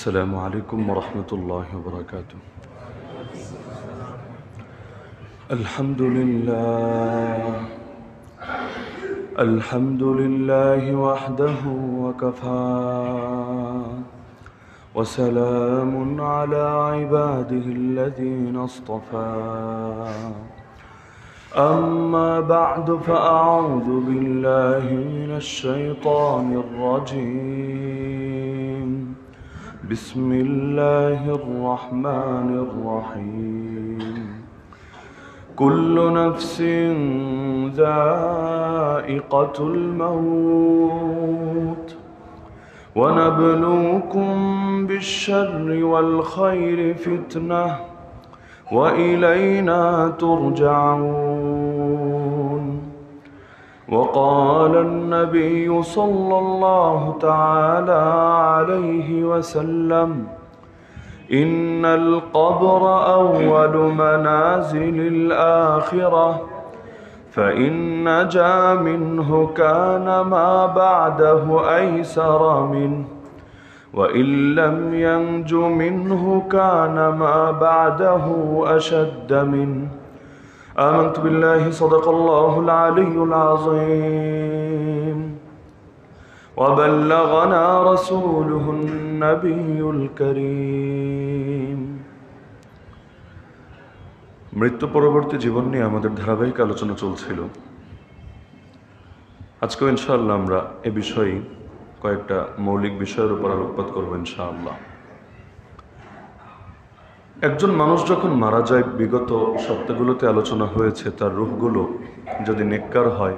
السلام عليكم ورحمة الله وبركاته. الحمد لله وحده وكفى وسلام على عباده الذين اصطفى أما بعد فأعوذ بالله من الشيطان الرجيم بسم الله الرحمن الرحيم كل نفس ذائقة الموت ونبلوكم بالشر والخير فتنة وإلينا ترجعون. وقال النبي صلى الله تعالى عليه وسلم إن القبر أول منازل الآخرة فإن نجا منه كان ما بعده أيسر منه وإن لم ينج منه كان ما بعده أشد منه. آمنت بالله صدق الله العلي العظيم وبلغنا رسوله النبي الكريم. মৃত্যু পরবর্তী জীবন নিয়ে আমাদের ধারাবাহিক আলোচনা চলছিল। আজকে ইনশাআল্লাহ আমরা এ বিষয়ে কয়েকটা মৌলিক বিষয়ের উপর আলোকপাত করব ইনশাআল্লাহ। একজন মানুষ যখন মারা যায়, বিগত সপ্তাহগুলোতে আলোচনা হয়েছে, তার রূহগুলো যদি নেককার হয়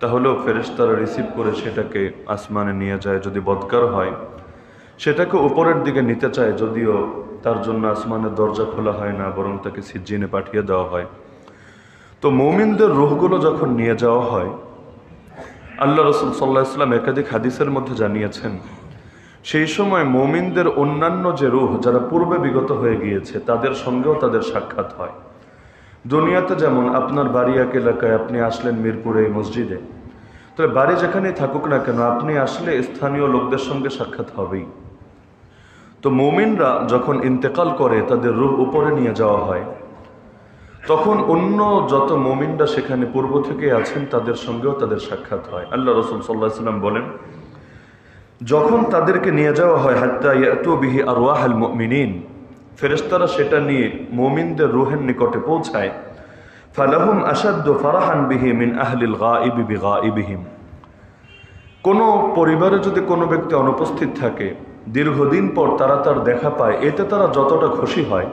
তাহলেও ফেরেশতারা রিসিভ করে সেটাকে আসমানে নিয়ে যায়। যদি বদকার হয় সেটাকে উপরের দিকে নিতে চায়, যদিও তার জন্য আসমানের দরজা খোলা হয় না, বরং তাকে সিজ্জিনে পাঠিয়ে দেওয়া হয়। তো মুমিনদের রূহগুলো যখন নিয়ে যাওয়া হয়, আল্লাহ রাসূল সাল্লাল্লাহু আলাইহি ওয়াসাল্লাম একাধিক হাদিসের মধ্যে জানিয়েছেন, সেই সময় মুমিনদের অন্যান্য যে রূহ যারা পূর্বে বিগত হয়ে গিয়েছে তাদের সঙ্গেও তাদের সাক্ষাৎ হয়। দুনিয়াতে যেমন আপনার বাড়ি এক এলাকায়, আপনি আসলেন মিরপুরে এই মসজিদে, তবে বাড়ি যেখানেই থাকুক না কেন আপনি আসলে স্থানীয় লোকদের সঙ্গে সাক্ষাৎ হবেই। তো মুমিনরা যখন ইন্তেকাল করে তাদের রূহ উপরে নিয়ে যাওয়া হয়, তখন অন্য যত মুমিনরা সেখানে পূর্ব থেকে আছেন তাদের সঙ্গেও তাদের সাক্ষাৎ হয়। আল্লাহ রাসূল সাল্লাল্লাহু আলাইহি ওয়াসাল্লাম বলেন, যখন তাদেরকে নিয়ে যাওয়া হয় হাত্তা ইয়াতু বিহি আরওয়াহুল মুমিনিন, ফেরেশতারা সেটা নিয়ে মুমিনদের রূহের নিকটে পৌঁছায়, ফালাহুম আশাদ্দু ফারাহান বিহি মিন আহলিল গায়বি বিগায়বিহিম। কোনো পরিবারে যদি কোনো ব্যক্তি অনুপস্থিত থাকে, দীর্ঘদিন পর তারা তার দেখা পায়, এতে তারা যতটা খুশি হয়,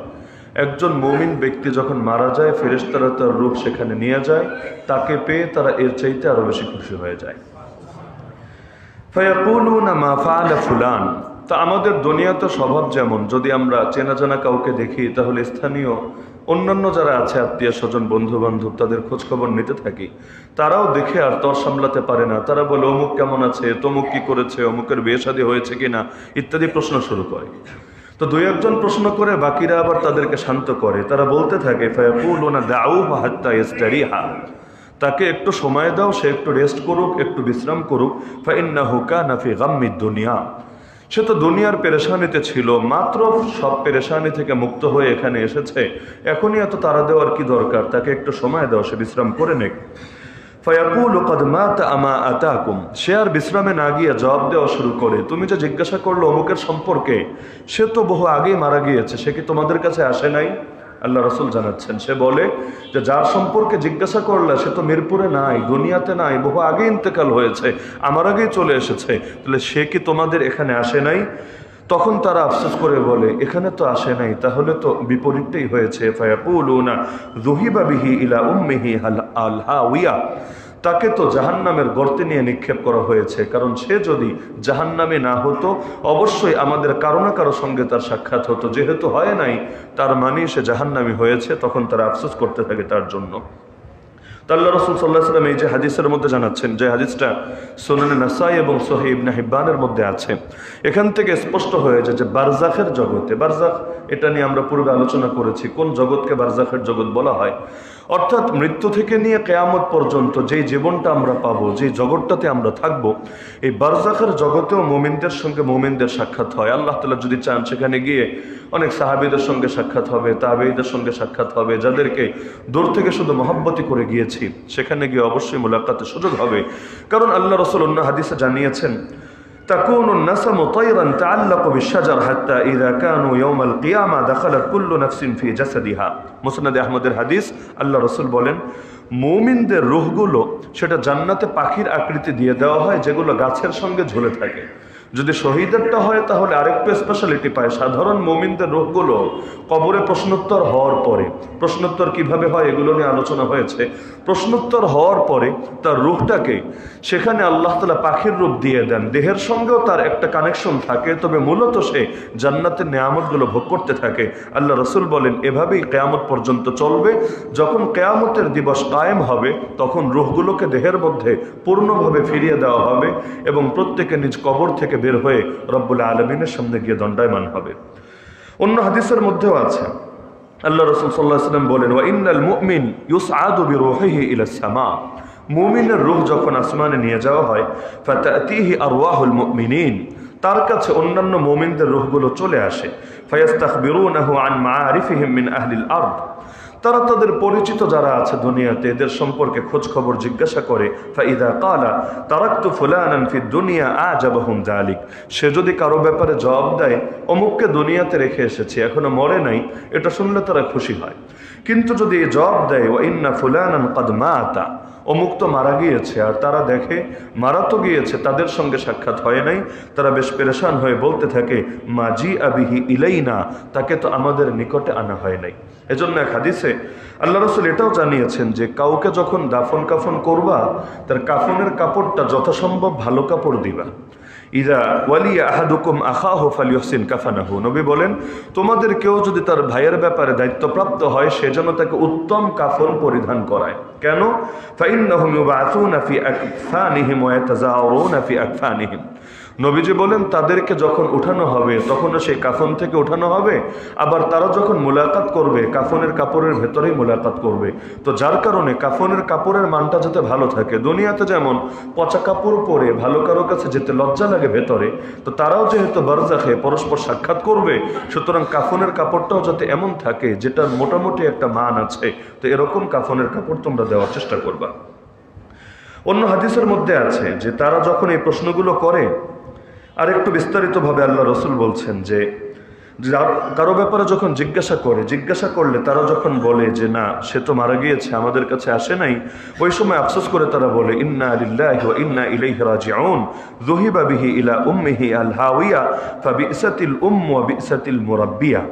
একজন মুমিন ব্যক্তি যখন মারা যায় ফেরেশতারা তার রূহ সেখানে নিয়ে যায়, তাকে পেয়ে তারা এর চাইতে আরো বেশি খুশি হয়ে যায়। ফায়াকুলুনা মা ফাআলা ফুলান। তা আমাদের দুনিয়াতে স্বভাব যেমন, যদি আমরা চেনা জানা কাউকে দেখি তাহলে স্থানীয় অন্যান্য যারা আছে আত্মীয় স্বজন বন্ধু বান্ধব তাদের খোঁজ খবর নিতে থাকি। তারাও দেখে আর তর সামলাতে পারে না, তারা বলে অমুক কেমন আছে, তমুক কি করেছে, অমুকের বিয়ে শাদী হয়েছে কিনা ইত্যাদি প্রশ্ন শুরু করে। তো দুই একজন প্রশ্ন করে বাকিরা আবার তাদেরকে শান্ত করে। তারা বলতে থাকে ফায়াকুলুনা দাউহু হাত্তা ইস্তারিহা, তাকে একটু সময় দাও, সে একটু রেস্ট করুক, একটু বিশ্রাম করুক। ফাইন্নাহু কানা ফি গাম্মিদ দুনিয়া, সে তো দুনিয়ার পেরেশানিতে ছিল, মাত্র সব পেরেশানি থেকে মুক্ত হয়ে এখানে এসেছে, এখনই এত তাড়া দেওয়ার কি দরকার, তাকে একটু সময় দাও, সে বিশ্রাম করে নেক। ফায়াকুলু কদ মাতা আমা আতাকুম, সে আর বিশ্রামে না গিয়ে জবাব দেওয়া শুরু করে, তুমি যে জিজ্ঞাসা করলো অমুকের সম্পর্কে, সে তো বহু আগেই মারা গিয়েছে, সে কি তোমাদের কাছে আসে নাই? আল্লাহ রাসূল জানাচ্ছেন, সে বলে যে যার সম্পর্কে জিজ্ঞাসা করলে সে তো মিরপুরে নাই, দুনিয়াতে নাই, বহু আগে ইন্তেকাল হয়েছে, আমার আগেই চলে এসেছে, তাহলে সে কি তোমাদের এখানে আসে নাই? তখন তারা আফসোস করে বলে এখানে তো আসে নাই, তাহলে তো বিপরীতটাই হয়েছে। ফায়াকুলুনা যুহিবা বিহি ইলা উম্মিহি আল হাওয়িয়া, তাকে তো জাহান্নামের গর্তে নিয়ে নিক্ষেপ করা হয়েছে, কারণ সে যদি জাহান্নামে না হতো অবশ্যই আমাদের কারো না কারো সঙ্গে তার সাক্ষাৎ হতো, যেহেতু হয় নাই তার মানে সে জাহান্নামী হয়েছে। তখন তারা আফসোস করতে থাকে তার জন্য। আল্লাহ রাসূল সাল্লাল্লাহু আলাইহি ওয়াসাল্লাম এই যে হাদিসের মধ্যে জানাচ্ছেন, যে হাদিসটা সুনানে নাসাই এবং সহিহ ইবনে হিব্বানের মধ্যে আছে, এখান থেকে স্পষ্ট হয়ে যায় যে বারজাখের জগতে, বারজাখ এটা নিয়ে আমরা পূর্বে আলোচনা করেছি কোন জগৎকে বারজাখের জগৎ বলা হয়, অর্থাৎ মৃত্যু থেকে নিয়ে কিয়ামত পর্যন্ত যেই জীবনটা আমরা পাবো, যেই জগৎটাতে আমরা থাকবো, এই বারজাখের জগতেও মুমিনদের সঙ্গে মুমিনদের সাক্ষাৎ হয়। আল্লাহ তাআলা যদি চান সেখানে গিয়ে অনেক সাহাবীদের সঙ্গে সাক্ষাৎ হবে, তাবেঈদের সঙ্গে সাক্ষাৎ হবে, যাদেরকে দূর থেকে শুধু মহব্বতি করে গিয়েছি সেখানে গিয়ে অবশ্যই মুলাকাতের সুযোগ হবে। কারণ আল্লাহ রাসূল অন্য হাদিসে জানিয়েছেন, তাকুনু النسم طيرا تعلق بالشجر حتى اذا كانوا يوم القيامه دخلت كل نفس في جسدها। মুসনাদে আহমদের হাদিস, আল্লাহ রাসূল বলেন মুমিনদের রূহগুলো সেটা জান্নাতে পাখির আকৃতি দিয়ে দেওয়া হয় যেগুলো গাছের সঙ্গে ঝুলে থাকে। যদি শহীদেরটা হয় তাহলে আরেকটু স্পেশালিটি পায়। সাধারণ মুমিনদের রূহগুলো কবরে প্রশ্নোত্তর হওয়ার পরে, প্রশ্নোত্তর কিভাবে হয় এগুলো নিয়ে আলোচনা হয়েছে, প্রশ্নোত্তর হওয়ার পরে তার রূহটাকে সেখানে আল্লাহ তাআলা পাখির রূপ দিয়ে দেন। দেহের সঙ্গেও তার একটা কানেকশন থাকে, তবে মূলত সে জান্নাতের নেয়ামতগুলো ভোগ করতে থাকে। আল্লাহ রাসূল বলেন এভাবেই কিয়ামত পর্যন্ত চলবে। যখন কিয়ামতের দিবস কায়েম হবে তখন রূহগুলোকে দেহের মধ্যে পূর্ণভাবে ফিরিয়ে দেওয়া হবে এবং প্রত্যেকে নিজ কবর থেকে বের হয়ে রব্বুল আলামিনের সামনে গিয়ে দণ্ডায়মান হবে। অন্য হাদিসের মধ্যেও আছে, আল্লাহ রাসূল সাল্লাল্লাহু আলাইহি ওয়াসাল্লাম বলেন ওয়া ইন্নাল মুমিন ইউসআদু বিরূহিহি ইলা সামা, মুমিনের রূহ যখন আসমানে নিয়ে যাওয়া হয় ফাতাতিহি আরওয়াহুল মুমিনিন, তার কাছে অন্যান্য মুমিনদের রূহগুলো চলে আসে। ফায়াস্তাখবিরুনাহু আন মাআরিফিহিম মিন আহলিল আরদ, তারা তাদের পরিচিত যারা আছে দুনিয়াতে এদের সম্পর্কে খোঁজ খবর জিজ্ঞাসা করে। ফাইদা কালা তারাকতু ফুলানান ফিদ দুনিয়া আজাবাহুম যালিক, সে যদি কারো ব্যাপারে জবাব দেয় অমুককে দুনিয়াতে রেখে এসেছি এখনো মরে নাই, এটা শুনলে তারা খুশি হয়। কিন্তু যদি জবাব দেয় ওয়া ইন্না ফুলানান কাদ মাতা, অমুক তো মারা গিয়েছে, আর তারা দেখে মারা তো গিয়েছে তাদের সঙ্গে সাক্ষাৎ হয় নাই, তারা বেশ পেরেশান হয়ে বলতে থাকে মা জি আবিহি ইলাইনা, তাকে তো আমাদের নিকটে আনা হয় নাই। এজন্য এক হাদিসে আল্লাহ রাসূল এটাও জানিয়েছেন যে কাউকে যখন দাফন কাফন করবা তার কাফনের কাপড়টা যথাসম্ভব ভালো কাপড় দিবা। ইদা ওয়ালিয়া আহাদুকুম আখাহু ফালিয়হসিন কাফানাহু, নবী বলেন তোমাদের কেউ যদি তার ভাইয়ের ব্যাপারে দায়িত্বপ্রাপ্ত হয় সে যেন তাকে উত্তম কাফন পরিধান করায়। কেন? ফাইন্নাহুম ইউবাসুনা ফি আকফানিহিম ওয়া ইয়াতাযাওরুনা ফি আকফানিহিম, নবীজি বলেন তাদেরকে যখন উঠানো হবে তখনও সেই কাফন থেকে উঠানো হবে, আবার তারা যখন মুলাকাত করবে কাফনের কাপড়ের ভেতরেই মুলাকাত করবে। তো যার কারণে কাফনের কাপড়ের মানটা যাতে ভালো থাকে, দুনিয়াতে যেমন পচা কাপড় পরে ভালো কারো কাছে যেতে লজ্জা লাগে ভেতরে, তো তারাও যেহেতু বারজাখে পরস্পর সাক্ষাৎ করবে সুতরাং কাফনের কাপড়টাও যাতে এমন থাকে যেটার মোটামুটি একটা মান আছে, তো এরকম কাফনের কাপড় তোমরা দেওয়ার চেষ্টা করবা। অন্য হাদিসের মধ্যে আছে যে তারা যখন এই প্রশ্নগুলো করে আর একটু বিস্তারিতভাবে আল্লাহ রাসূল বলছেন যে কারো ব্যাপারে যখন জিজ্ঞাসা করলে তারা যখন বলে যে না সে তো মারা গিয়েছে আমাদের কাছে আসে নাই, ওই সময় আফসোস করে তারা বলে ইন্না লিল্লাহি ওয়া ইন্না ইলাইহি রাজিউন যুহিবা বিহি ইলা উম্মিহি আল হাওয়িয়া ফাবিসাতিল উম্মু ওয়া বিসাতিল মুরাব্বিয়া,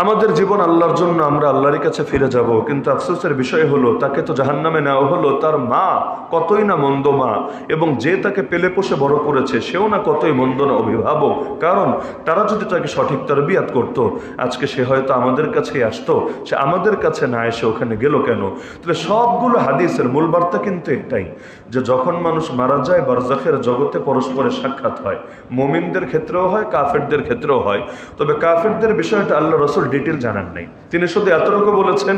আমাদের জীবন আল্লাহর জন্য, আমরা আল্লাহর কাছে ফিরে যাব, কিন্তু আফসোসের বিষয় হলো তাকে তো জাহান্নামে নেওয়া হলো, তার মা কতই না মন্দ মা, এবং যে তাকে পেলে পোষে বড় করেছে সেও না কতই মন্দ না অভিভাবক। কারণ তারা যদি তাকে সঠিক তারবিয়াত করত আজকে সে হয়তো আমাদের কাছেই আসতো, সে আমাদের কাছে না এসে ওখানে গেল কেন? তাহলে সবগুলো হাদিসের মূল বার্তা কিন্তু এটাই যে যখন মানুষ মারা যায় বারজাখের জগতে পরস্পরের সাক্ষাৎ হয়, মুমিনদের ক্ষেত্রেও হয় কাফেরদের ক্ষেত্রেও হয়। তবে কাফেরদের বিষয়টা আল্লাহ রাসূল ডিটেল জানান নাই, তিনি শুধু এতটুকু বলেছেন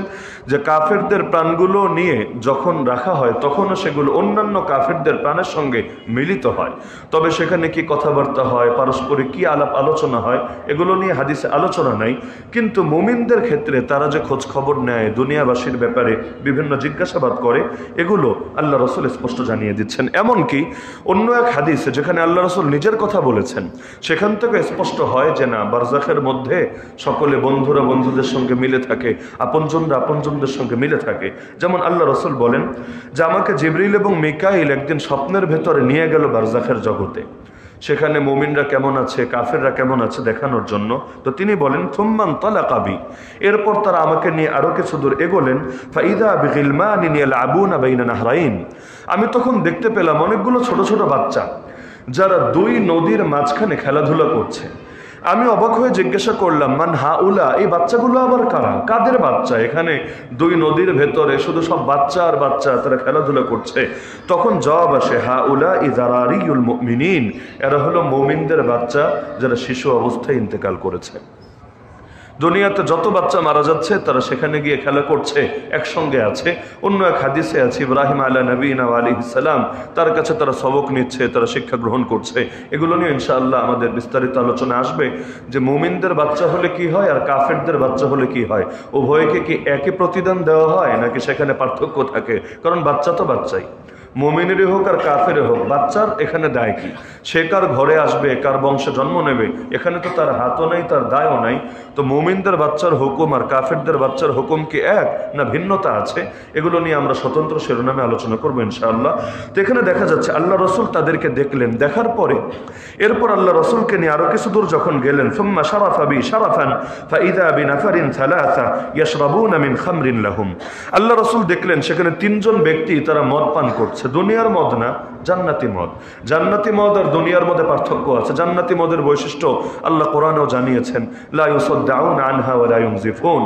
যে কাফেরদের প্রাণগুলো নিয়ে যখন রাখা হয় তখনও সেগুলো অন্যান্য কাফেরদের প্রাণের সঙ্গে মিলিত হয়। তবে সেখানে কি কথাবার্তা হয়, পারস্পরিক কি আলাপ আলোচনা হয়, এগুলো নিয়ে হাদিসে আলোচনা নাই। কিন্তু মুমিনদের ক্ষেত্রে তারা যে খোঁজ খবর নেয়, দুনিয়াবাসীর ব্যাপারে বিভিন্ন জিজ্ঞাসাবাদ করে, এগুলো আল্লাহ রাসূল স্পষ্ট জানিয়ে দিচ্ছেন। এমনকি অন্য এক হাদিসে যেখানে আল্লাহ রাসূল নিজের কথা বলেছেন সেখান থেকে স্পষ্ট হয় যে না বারজাখের মধ্যে সকলে বন্ধুরা বন্ধুদের সঙ্গে মিলে থাকে, আপনজনরা আপনজনদের সঙ্গে মিলে থাকে। যেমন আল্লাহ রাসূল বলেন যে আমাকে জিবরিল এবং মিকাইল একদিন স্বপ্নের ভেতরে নিয়ে গেল বারজাখের জগতে। সেখানে মুমিনরা কেমন আছে, কাফেররা কেমন আছে দেখানোর জন্য। তো তিনি বলেন থুম্মান তালাকা বি, এরপর তারা আমাকে নিয়ে আরো কিছু দূর এগোলেন। ফাইদা বিগিলমানিন ইয়ালআবুনা বাইনা নাহরাইন, আমি তখন দেখতে পেলাম অনেকগুলো ছোট ছোট বাচ্চা যারা দুই নদীর মাঝখানে খেলাধুলা করছে। আমি অবাক হয়ে জিজ্ঞাসা করলাম, মান হাউলা, এই বাচ্চাগুলো আবার কারা, কাদের বাচ্চা? এখানে দুই নদীর ভেতরে শুধু সব বাচ্চা আর বাচ্চা, তারা খেলাধুলা করছে। তখন জবাব আসে, হাউলা ইযারারিউল মুমিনিন, এরা হলো মুমিনদের বাচ্চা যারা শিশু অবস্থায় ইন্তেকাল করেছে। দুনিয়াতে যত বাচ্চা মারা যাচ্ছে তারা সেখানে গিয়ে খেলা করছে, একসঙ্গে আছে। অন্য এক হাদিসে আছে ইব্রাহিম আলা নবীনা আলাইহিস সালাম, তার কাছে তারা সবক নিচ্ছে, তারা শিক্ষা গ্রহণ করছে। এগুলো নিয়ে ইনশাআল্লাহ আমাদের বিস্তারিত আলোচনা আসবে যে মুমিনদের বাচ্চা হলে কি হয় আর কাফেরদের বাচ্চা হলে কি হয়, উভয়কে কি একই প্রতিদান দেওয়া হয় নাকি সেখানে পার্থক্য থাকে? কারণ বাচ্চা তো বাচ্চাই, মুমিনেরই হোক আর কাফেরই হোক, বাচ্চার এখানে দায় কি? সে কার ঘরে আসবে, কার বংশে জন্ম নেবে, এখানে তো তার হাতও নাই, তার দায়ও নাই। তো মুমিনদের বাচ্চার হুকুম আর কাফেরদের বাচ্চার হুকুম কি এক না ভিন্নতা আছে? এগুলো নিয়ে আমরা স্বতন্ত্র শিরোনামে আলোচনা করবো ইনশাআল্লাহ। তো এখানে দেখা যাচ্ছে আল্লাহ রসুল তাদেরকে দেখলেন, দেখার পরে এরপর আল্লাহ রসুলকে নিয়ে আরো কিছু দূর যখন গেলেন, সুম্মা শারাফা বি শারাফান ফাইদা বিনাফারিন সালাসা ইয়াশরাবুনা মিন খামরিন লাহুম, আল্লাহ রসুল দেখলেন সেখানে তিনজন ব্যক্তি তারা মদ পান করছে। দুনিয়ার মদ না, জান্নাতি মদ। জান্নাতি মদ আর দুনিয়ার মধ্যে পার্থক্য আছে। জান্নাতি মদের বৈশিষ্ট্য আল্লাহ কোরআনেও জানিয়েছেন, লা ইউসাদ্দাউনা আনহা ওয়া লা ইউনজিফুন,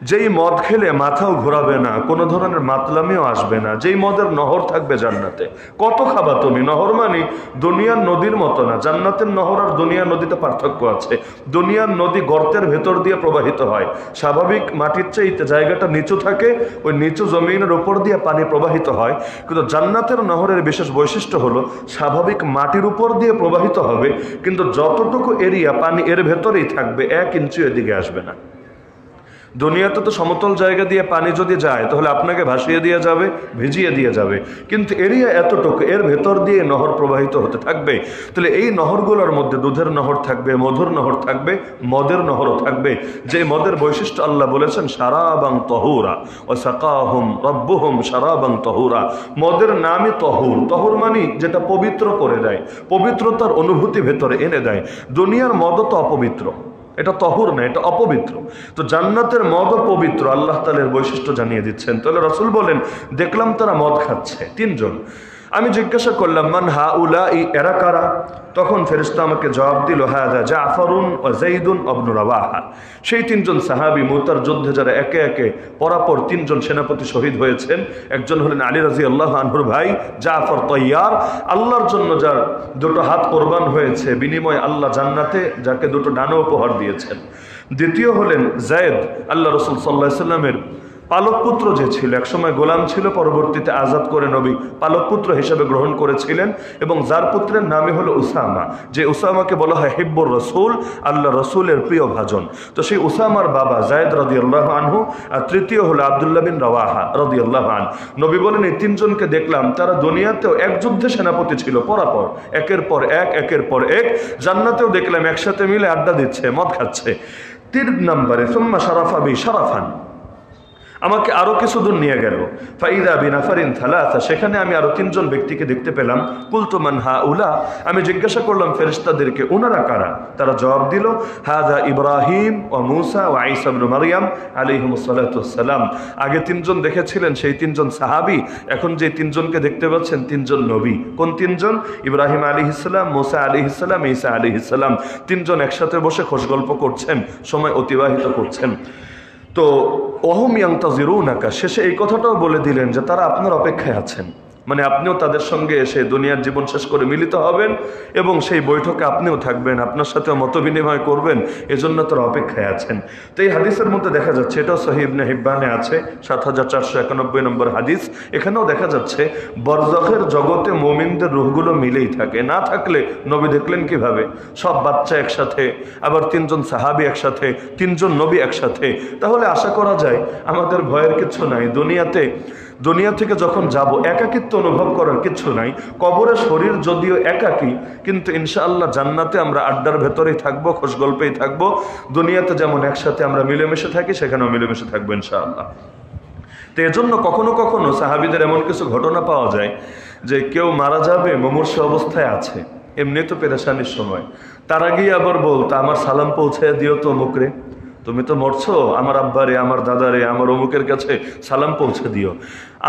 যেই মদ খেলে মাথাও ঘোরাবে না, কোনো ধরনের মাতলামিও আসবে না, যেই মদের নহর থাকবে জান্নাতে। কত খাবা তুমি? নহর মানে দুনিয়ার নদীর মতো না, জান্নাতের নহর আর দুনিয়ার নদীতে পার্থক্য আছে। দুনিয়ার নদী গর্তের ভেতর দিয়ে প্রবাহিত হয়, স্বাভাবিক মাটির চাইতে জায়গাটা নিচু থাকে, ওই নিচু জমিনের উপর দিয়ে পানি প্রবাহিত হয়। কিন্তু জান্নাতের নহরের বিশেষ বৈশিষ্ট্য হলো স্বাভাবিক মাটির উপর দিয়ে প্রবাহিত হবে, কিন্তু যতটুকু এরিয়া পানি এর ভেতরেই থাকবে, 1 ইঞ্চি এদিকে আসবে না। দুনিয়াতে তো সমতল জায়গা দিয়ে পানি যদি যায় তাহলে আপনাকে ভাসিয়ে দিয়ে যাবে, ভিজিয়ে দিয়ে যাবে, কিন্তু এরিয়া এতটুকু, এর ভেতর দিয়ে নহর প্রবাহিত হতে থাকবে। তাহলে এই নহরগুলোর মধ্যে দুধের নহর থাকবে, মধুর নহর থাকবে, মদের নহরও থাকবে। যে মদের বৈশিষ্ট্য আল্লাহ বলেছেন শারাবাং তহুরা ওয়া সাকাহুম রাব্বুহুম শারাবাং তহুরা, মদের নামই তহুর। তহুর মানে যেটা পবিত্র করে দেয়, পবিত্রতার অনুভূতি ভেতরে এনে দেয়। দুনিয়ার মদও তো অপবিত্র, এটা তহুর না, এটা অপবিত্র। তো জান্নাতের মদও পবিত্র, আল্লাহ তাআলার বৈশিষ্ট্য জানিয়ে দিচ্ছেন। তাহলে রাসূল বলেন দেখলাম তারা মদ খাচ্ছে, তিনজন। আমি জিজ্ঞাসা করলাম, মান হাউলাই, এরা কারা? তখন ফেরেশতা আমাকে জবাব দিল, হাযা জাফরুন ওয়া যাইদুন ইবনে রাওয়াহা, সেই তিনজন সাহাবী মুতার যুদ্ধে যারা একে একে পরাপর তিনজন সেনাপতি শহীদ হয়েছেন। একজন হলেন আলী রাদিয়াল্লাহু আনহুর ভাই জাফর তৈয়ার, আল্লাহর জন্য যার দুটো হাত কোরবান হয়েছে, বিনিময়ে আল্লাহ জান্নাতে যাকে দুটো ডানা উপহার দিয়েছেন। দ্বিতীয় হলেন যায়েদ, আল্লাহ রাসূল সাল্লাল্লাহু আলাইহি সাল্লামের পালক পুত্র যে ছিল, একসময় গোলাম ছিল, পরবর্তীতে আজাদ করে নবী পালক পুত্র হিসেবে গ্রহণ করেছিলেন, এবং যার পুত্রের নামই হলো উসামা, যে উসামাকে বলা হয় হিব্বুর রসুল, আল্লাহ রসুলের প্রিয় ভাজন। তো সেই উসামার বাবা যায়েদ রাদিয়াল্লাহু আনহু, আর তৃতীয় হলো আব্দুল্লাহ বিন রাওয়াহা রাদিয়াল্লাহু আনহু। নবী বলেন এই তিনজনকে দেখলাম, তারা দুনিয়াতেও এক যুদ্ধে সেনাপতি ছিল, পরাপর একের পর এক, একের পর এক। জান্নাতেও দেখলাম একসাথে মিলে আড্ডা দিচ্ছে, মদ খাচ্ছে। 3 নম্বরে সুম্মা শারাফা বি শারাফান, আমাকে আরো কিছু দূর নিয়ে গেল। ফাইদা বিনাফারিন থালাসা, সেখানে আমি আরো তিনজন ব্যক্তিকে দেখতে পেলাম। কুলতু মান হাউলা, আমি জিজ্ঞাসা করলাম ফেরেশতাদেরকে ওনারা কারা? তারা জবাব দিল, হাযা ইব্রাহিম ওয়া মূসা ওয়া ঈসা ইবনে মারইয়াম আলাইহিমুস সালাতু ওয়াস সালাম। আগে তিনজন দেখেছিলেন সেই তিনজন সাহাবী, এখন যে তিনজনকে দেখতে পাচ্ছেন তিনজন নবী। কোন তিনজন? ইব্রাহিম আলাইহিস সালাম, মূসা আলাইহিস সালাম, ঈসা আলাইহিস সালাম। তিনজন একসাথে বসে খোশ গল্প করছেন, সময় অতিবাহিত করছেন। তো ওহুম ইয়ান্তাজিরুনাকা, শেষে এই কথাটাও বলে দিলেন যে তারা আপনার অপেক্ষায় আছেন, মানে আপনিও তাদের সঙ্গে এসে দুনিয়ার জীবন শেষ করে মিলিত হবেন এবং সেই বৈঠকে আপনিও থাকবেন, আপনার সাথে মত বিনিময় করবেন, এজন্য তারা অপেক্ষায় আছেন। তো এই হাদিসের মধ্যে দেখা যাচ্ছে, এটাও সহিহ ইবনে হিব্বানে আছে ৭৪৯১ নম্বর হাদিস। এখানেও দেখা যাচ্ছে বরজখের জগতে মুমিনদের রূহগুলো মিলেই থাকে, না থাকলে নবী দেখলেন কিভাবে? সব বাচ্চা একসাথে, আবার তিনজন সাহাবী একসাথে, তিনজন নবী একসাথে। তাহলে আশা করা যায় আমাদের ভয়ের কিছু নাই। দুনিয়া থেকে যখন যাব একাকিত্ব অনুভব করার কিছু নাই। কবরে শরীর যদিও একাকী, কিন্তু ইনশাআল্লাহ জান্নাতে আমরা আড্ডার ভেতরেই থাকবো, খোশ গল্পেই থাকবো। দুনিয়াতে যেমন একসাথে আমরা মিলেমিশে থাকি, সেখানেও মিলেমিশে থাকবো ইনশাআল্লাহ। তো এজন্য কখনো কখনো সাহাবীদের এমন কিছু ঘটনা পাওয়া যায় যে কেউ মারা যাবে, মুমূর্ষু অবস্থায় আছে, এমনি তো পেরেশানির সময়, তার আগেই আবার বলতো আমার সালাম পৌঁছে দিও তো অমুকরে, তুমি তো মরছো, আমার আব্বারে, আমার দাদারে, আমার অমুকের কাছে সালাম পৌঁছে দিও।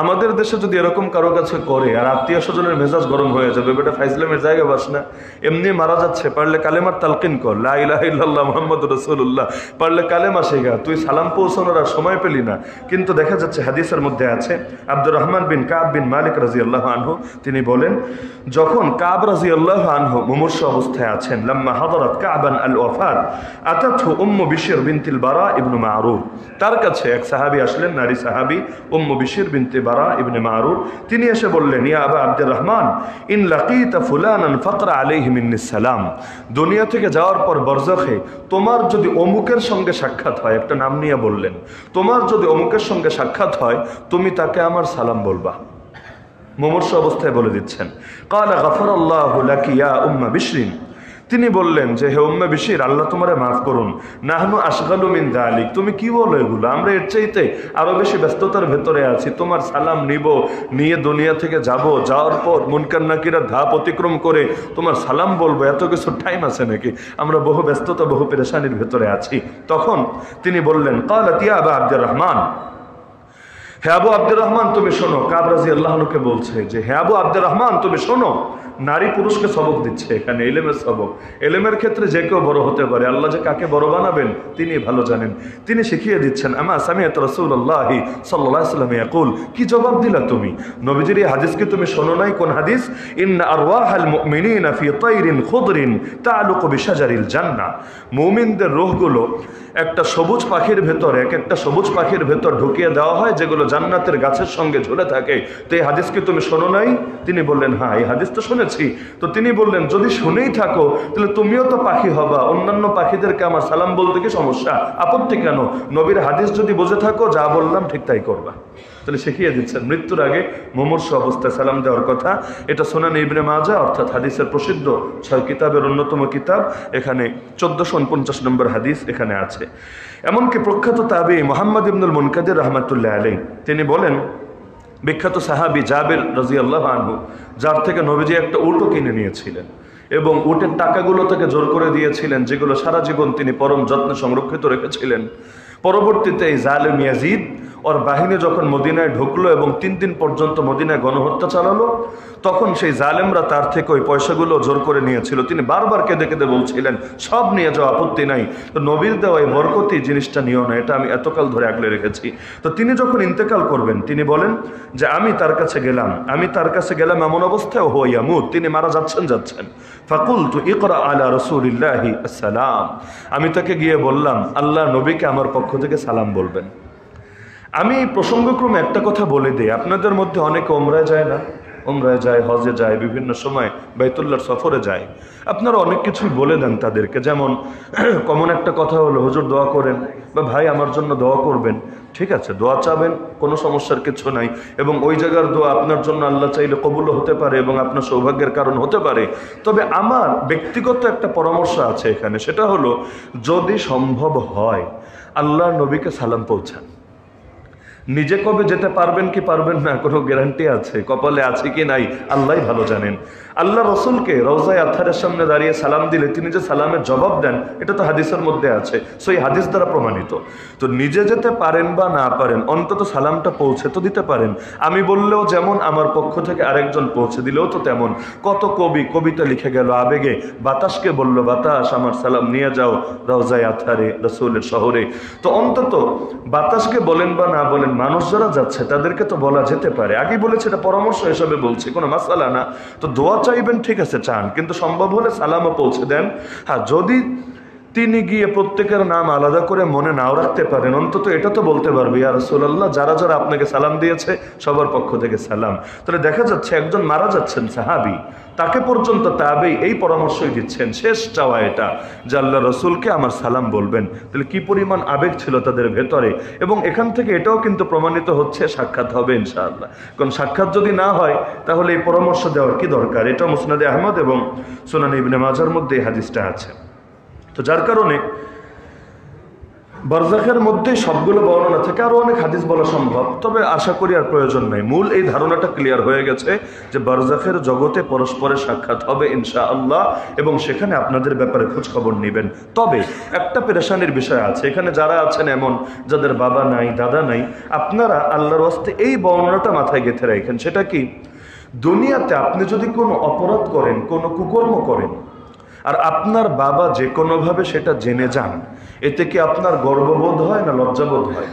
আমাদের দেশে যদি এরকম কারো কাছে করে আর আত্মীয় স্বজনের মেজাজ গরম হয়ে যাবে, বেটা ফাইজলামের জায়গা বাস না, এমনি মারা যাচ্ছে, পারলে কালেমার তালকিন কর, লা ইলাহা ইল্লাল্লাহ মুহাম্মাদুর রাসূলুল্লাহ, পারলে কালেমা শেখা, তুই সালাম পৌঁছানোর আর সময় পেলি না। কিন্তু দেখা যাচ্ছে হাদিসের মধ্যে আছে, আব্দুর রহমান বিন কাব বিন মালিক রাদিয়াল্লাহু আনহু তিনি বলেন, যখন কাব রাদিয়াল্লাহু আনহু মুমূর্ষু অবস্থায় আছেন, লাম্মা হাদারাত কাবান আল ওয়াফাত আতাতহু উম্মু বিশর বিনতুল বারা ইবনে মারুর, তার কাছে এক সাহাবী আসলেন, নারী সাহাবী উম্মু বিশর বিনতে বারা ইবনে মারুর, তিনি এসে বললেন, ইয়া আবা আব্দুর রহমান ইন লাকিতা ফুলানান ফাকরা আলাইহি মিন্নিস সালাম, দুনিয়া থেকে যাওয়ার পর বরজাখে তোমার যদি অমুকের সঙ্গে সাক্ষাৎ হয়, একটা নাম নিয়ে বললেন, তোমার যদি অমুকের সঙ্গে সাক্ষাৎ হয় তুমি তাকে আমার সালাম বলবা। মুমূর্ষু অবস্থায় বলে দিচ্ছেন। ক্বালা গাফারাল্লাহু লাকি ইয়া উম্মা বিশরিন, তিনি বললেন যে হে উম্মে বিশির, আল্লাহ তোমারে মাফ করুন, নাহনু আশগালু মিন যালিক, তুমি কি বলো এগুলো, আমরা এর চাইতে আরো বেশি ব্যস্ততার ভেতরে আছি, তোমার সালাম নিব, নিয়ে দুনিয়া থেকে যাব, যাওয়ার পর মুনকার নাকিরা ধাপ অতিক্রম করে তোমার সালাম বলবো, এত কিছু টাইম আছে নাকি, আমরা বহু ব্যস্ততা বহু পেরেশানির ভেতরে আছি। তখন তিনি বললেন, ক্বালাত ইয়া আবা আব্দুর রহমান, হে আবু আব্দুর রহমান তুমি শোনো, কাব রাদিয়াল্লাহু আনহুকে বলছে যে হে আবু আব্দুর রহমান তুমি শোনো, নারী পুরুষকে সবক দিচ্ছে এখানে, ইলমের সবক। ইলমের ক্ষেত্রে যে কেউ বড় হতে পারে, আল্লাহ যে কাকে বড় বানাবেন তিনি ভালো জানেন। তিনি শিখিয়ে দিচ্ছেন, আমা সামিআতু রাসূলুল্লাহি সাল্লাল্লাহু আলাইহি ওয়াসাল্লাম ইয়াকুল, কি জবাব দিলা তুমি, নবীজির এই হাদিস কি তুমি শোনো নাই? কোন হাদিস? ইন্না আরওয়াহাল মুমিনিনা ফি তাইরিন খুদরিন তাআলুকু বিশাজারিল জান্নাহ, মুমিনদের রূহগুলো একটা সবুজ পাখির ভেতর, এক একটা সবুজ পাখির ভেতর ঢুকিয়ে দেওয়া হয়, যেগুলো জান্নাতের গাছের সঙ্গে ঝুলে থাকে। তো এই হাদিস কি তুমি শোনো নাই? তিনি বললেন হ্যাঁ, এই হাদিস তো শুনেছি। তো তিনি বললেন, যদি শুনেই থাকো তাহলে তুমিও তো পাখি হবা, অন্যান্য পাখিদেরকে আমার সালাম বলতে কি সমস্যা, আপত্তি কেন? নবীর হাদিস যদি বুঝে থাকো, যা বললাম ঠিক তাই করবা। তাহলে শিখিয়ে দিচ্ছেন মৃত্যুর আগে মুমূর্ষু অবস্থায় সালাম দেওয়ার কথা। এটা সুনান ইবনে মাজাহ অর্থাৎ হাদিসের প্রসিদ্ধ 6 কিতাবের অন্যতম কিতাব, এখানে 1449 নম্বর হাদিস এখানে আছে। এমনকি প্রখ্যাত তাবী মুহাম্মদ ইবনুল মুনকাদির রাহমাতুল্লাহ আলাইহি তিনি বলেন, বিখ্যাত সাহাবী জাবির রাদিয়াল্লাহু আনহু, যার থেকে নবীজি একটা উটও কিনে নিয়েছিলেন এবং উটের টাকাগুলো তাকে জোর করে দিয়েছিলেন, যেগুলো সারা জীবন তিনি পরম যত্নে সংরক্ষিত রেখেছিলেন। পরবর্তীতে এই জালেম ইয়াজিদ ওর বাহিনী যখন মদিনায় ঢুকলো এবং 3 দিন পর্যন্ত মদিনায় গণহত্যা চালালো, তখন সেই জালেমরা তার থেকে ওই পয়সাগুলো জোর করে নিয়েছিল। তিনি বারবার কেঁদে কেঁদে বলছিলেন, সব নিয়ে যাওয়া, আপত্তি নাই, তো নবীর দেওয়া এই বরকতি জিনিসটা নিও না, এটা আমি এতকাল ধরে আগলে রেখেছি। তো তিনি যখন ইন্তেকাল করবেন, তিনি বলেন যে আমি তার কাছে গেলাম এমন অবস্থায় হো ইয়ামুত, তিনি মারা যাচ্ছেন। ফাকুলতু ইকরা আলা রাসূলিল্লাহি আসসালাম, আমি তাকে গিয়ে বললাম, আল্লাহ নবীকে আমার পক্ষ থেকে সালাম বলবেন। আমি প্রসঙ্গক্রমে একটা কথা বলে দিই, আপনাদের মধ্যে অনেকে ওমরায় যায় না, ওমরায় যায়, হজে যায়, বিভিন্ন সময় বাইতুল্লাহর সফরে যায়, আপনারা অনেক কিছুই বলে দেন তাদেরকে। যেমন কমন একটা কথা হলো, হুজুর দোয়া করেন, বা ভাই আমার জন্য দোয়া করবেন। ঠিক আছে, দোয়া চাবেন, কোনো সমস্যার কিছু নাই, এবং ওই জায়গার দোয়া আপনার জন্য আল্লাহ চাইলে কবুলও হতে পারে এবং আপনার সৌভাগ্যের কারণ হতে পারে। তবে আমার ব্যক্তিগত একটা পরামর্শ আছে এখানে, সেটা হলো যদি সম্ভব হয় আল্লাহর নবীকে সালাম পৌঁছান। নিজে কবে যেতে পারবেন কি পারবেন না কোনো গ্যারান্টি আছে, কপালে আছে কি নাই আল্লাহই ভালো জানেন। আল্লাহ রসুলকে রওজায়ে আতহারের সামনে দাঁড়িয়ে সালাম দিলে তিনি যে সালামের জবাব দেন, এটা তো হাদিসের মধ্যে আছে, সেই হাদিস দ্বারা প্রমাণিত। তো নিজে যেতে পারেন বা না পারেন, অন্তত সালামটা পৌঁছে তো দিতে পারেন। আমি বললেও যেমন, আমার পক্ষ থেকে আরেকজন পৌঁছে দিলেও তো তেমন। কত কবি কবিতা লিখে গেল আবেগে, বাতাসকে বলল, বাতাস আমার সালাম নিয়ে যাও রওজায়ে আতহারে, রসুলের শহরে। তো অন্তত বাতাসকে বলেন বা না বলেন, মানুষ যারা যাচ্ছে তাদেরকে তো বলা যেতে পারে। আগে বলেছে এটা পরামর্শ হিসাবে বলছি, কোনো মাসালা না। তো দোয়া চাইবেন, ঠিক আছে চান, কিন্তু সম্ভব হলে সালামও পৌঁছে দেন। হ্যাঁ, যদি তিনি গিয়ে প্রত্যেকের নাম আলাদা করে মনে নাও রাখতে পারেন, অন্তত এটা তো বলতে পারবে, ইয়া রাসূলুল্লাহ যারা যারা আপনাকে সালাম দিয়েছে সবার পক্ষ থেকে সালাম। তাহলে দেখা যাচ্ছে একজন মারা যাচ্ছেন সাহাবী, তাকে পর্যন্ত তাবেই এই পরামর্শই দিচ্ছেন, শেষ চাওয়া এটা যে আল্লাহ রসুলকে আমার সালাম বলবেন। তাহলে কি পরিমাণ আবেগ ছিল তাদের ভেতরে। এবং এখান থেকে এটাও কিন্তু প্রমাণিত হচ্ছে সাক্ষাৎ হবে ইনশাআল্লাহ। কারণ সাক্ষাৎ যদি না হয় তাহলে এই পরামর্শ দেওয়ার কি দরকার। এটা মুসনাদে আহমদ এবং সুনান ইবনে মাজার মধ্যে এই হাদিসটা আছে। তো যার কারণে বারজাখের মধ্যে সবগুলো বর্ণনা থেকে আরো অনেক হাদিস বলা সম্ভব, তবে আশা করি আর প্রয়োজন নাই। মূল এই ধারণাটা ক্লিয়ার হয়ে গেছে যে বারজাখের জগতে পরস্পরের সাক্ষাৎ হবে ইনশাআল্লাহ, এবং সেখানে আপনাদের ব্যাপারে খোঁজ খবর নেবেন। তবে একটা পেরেশানির বিষয় আছে, এখানে যারা আছেন এমন যাদের বাবা নাই, দাদা নাই, আপনারা আল্লাহর ওয়াস্তে এই বর্ণনাটা মাথায় গেঁথে রাখেন। সেটা কি, দুনিয়াতে আপনি যদি কোনো অপরাধ করেন, কোনো কুকর্ম করেন, আর আপনার বাবা যে কোনোভাবে সেটা জেনে যান, এতে কি আপনার গর্ববোধ হয় না লজ্জাবোধ হয়?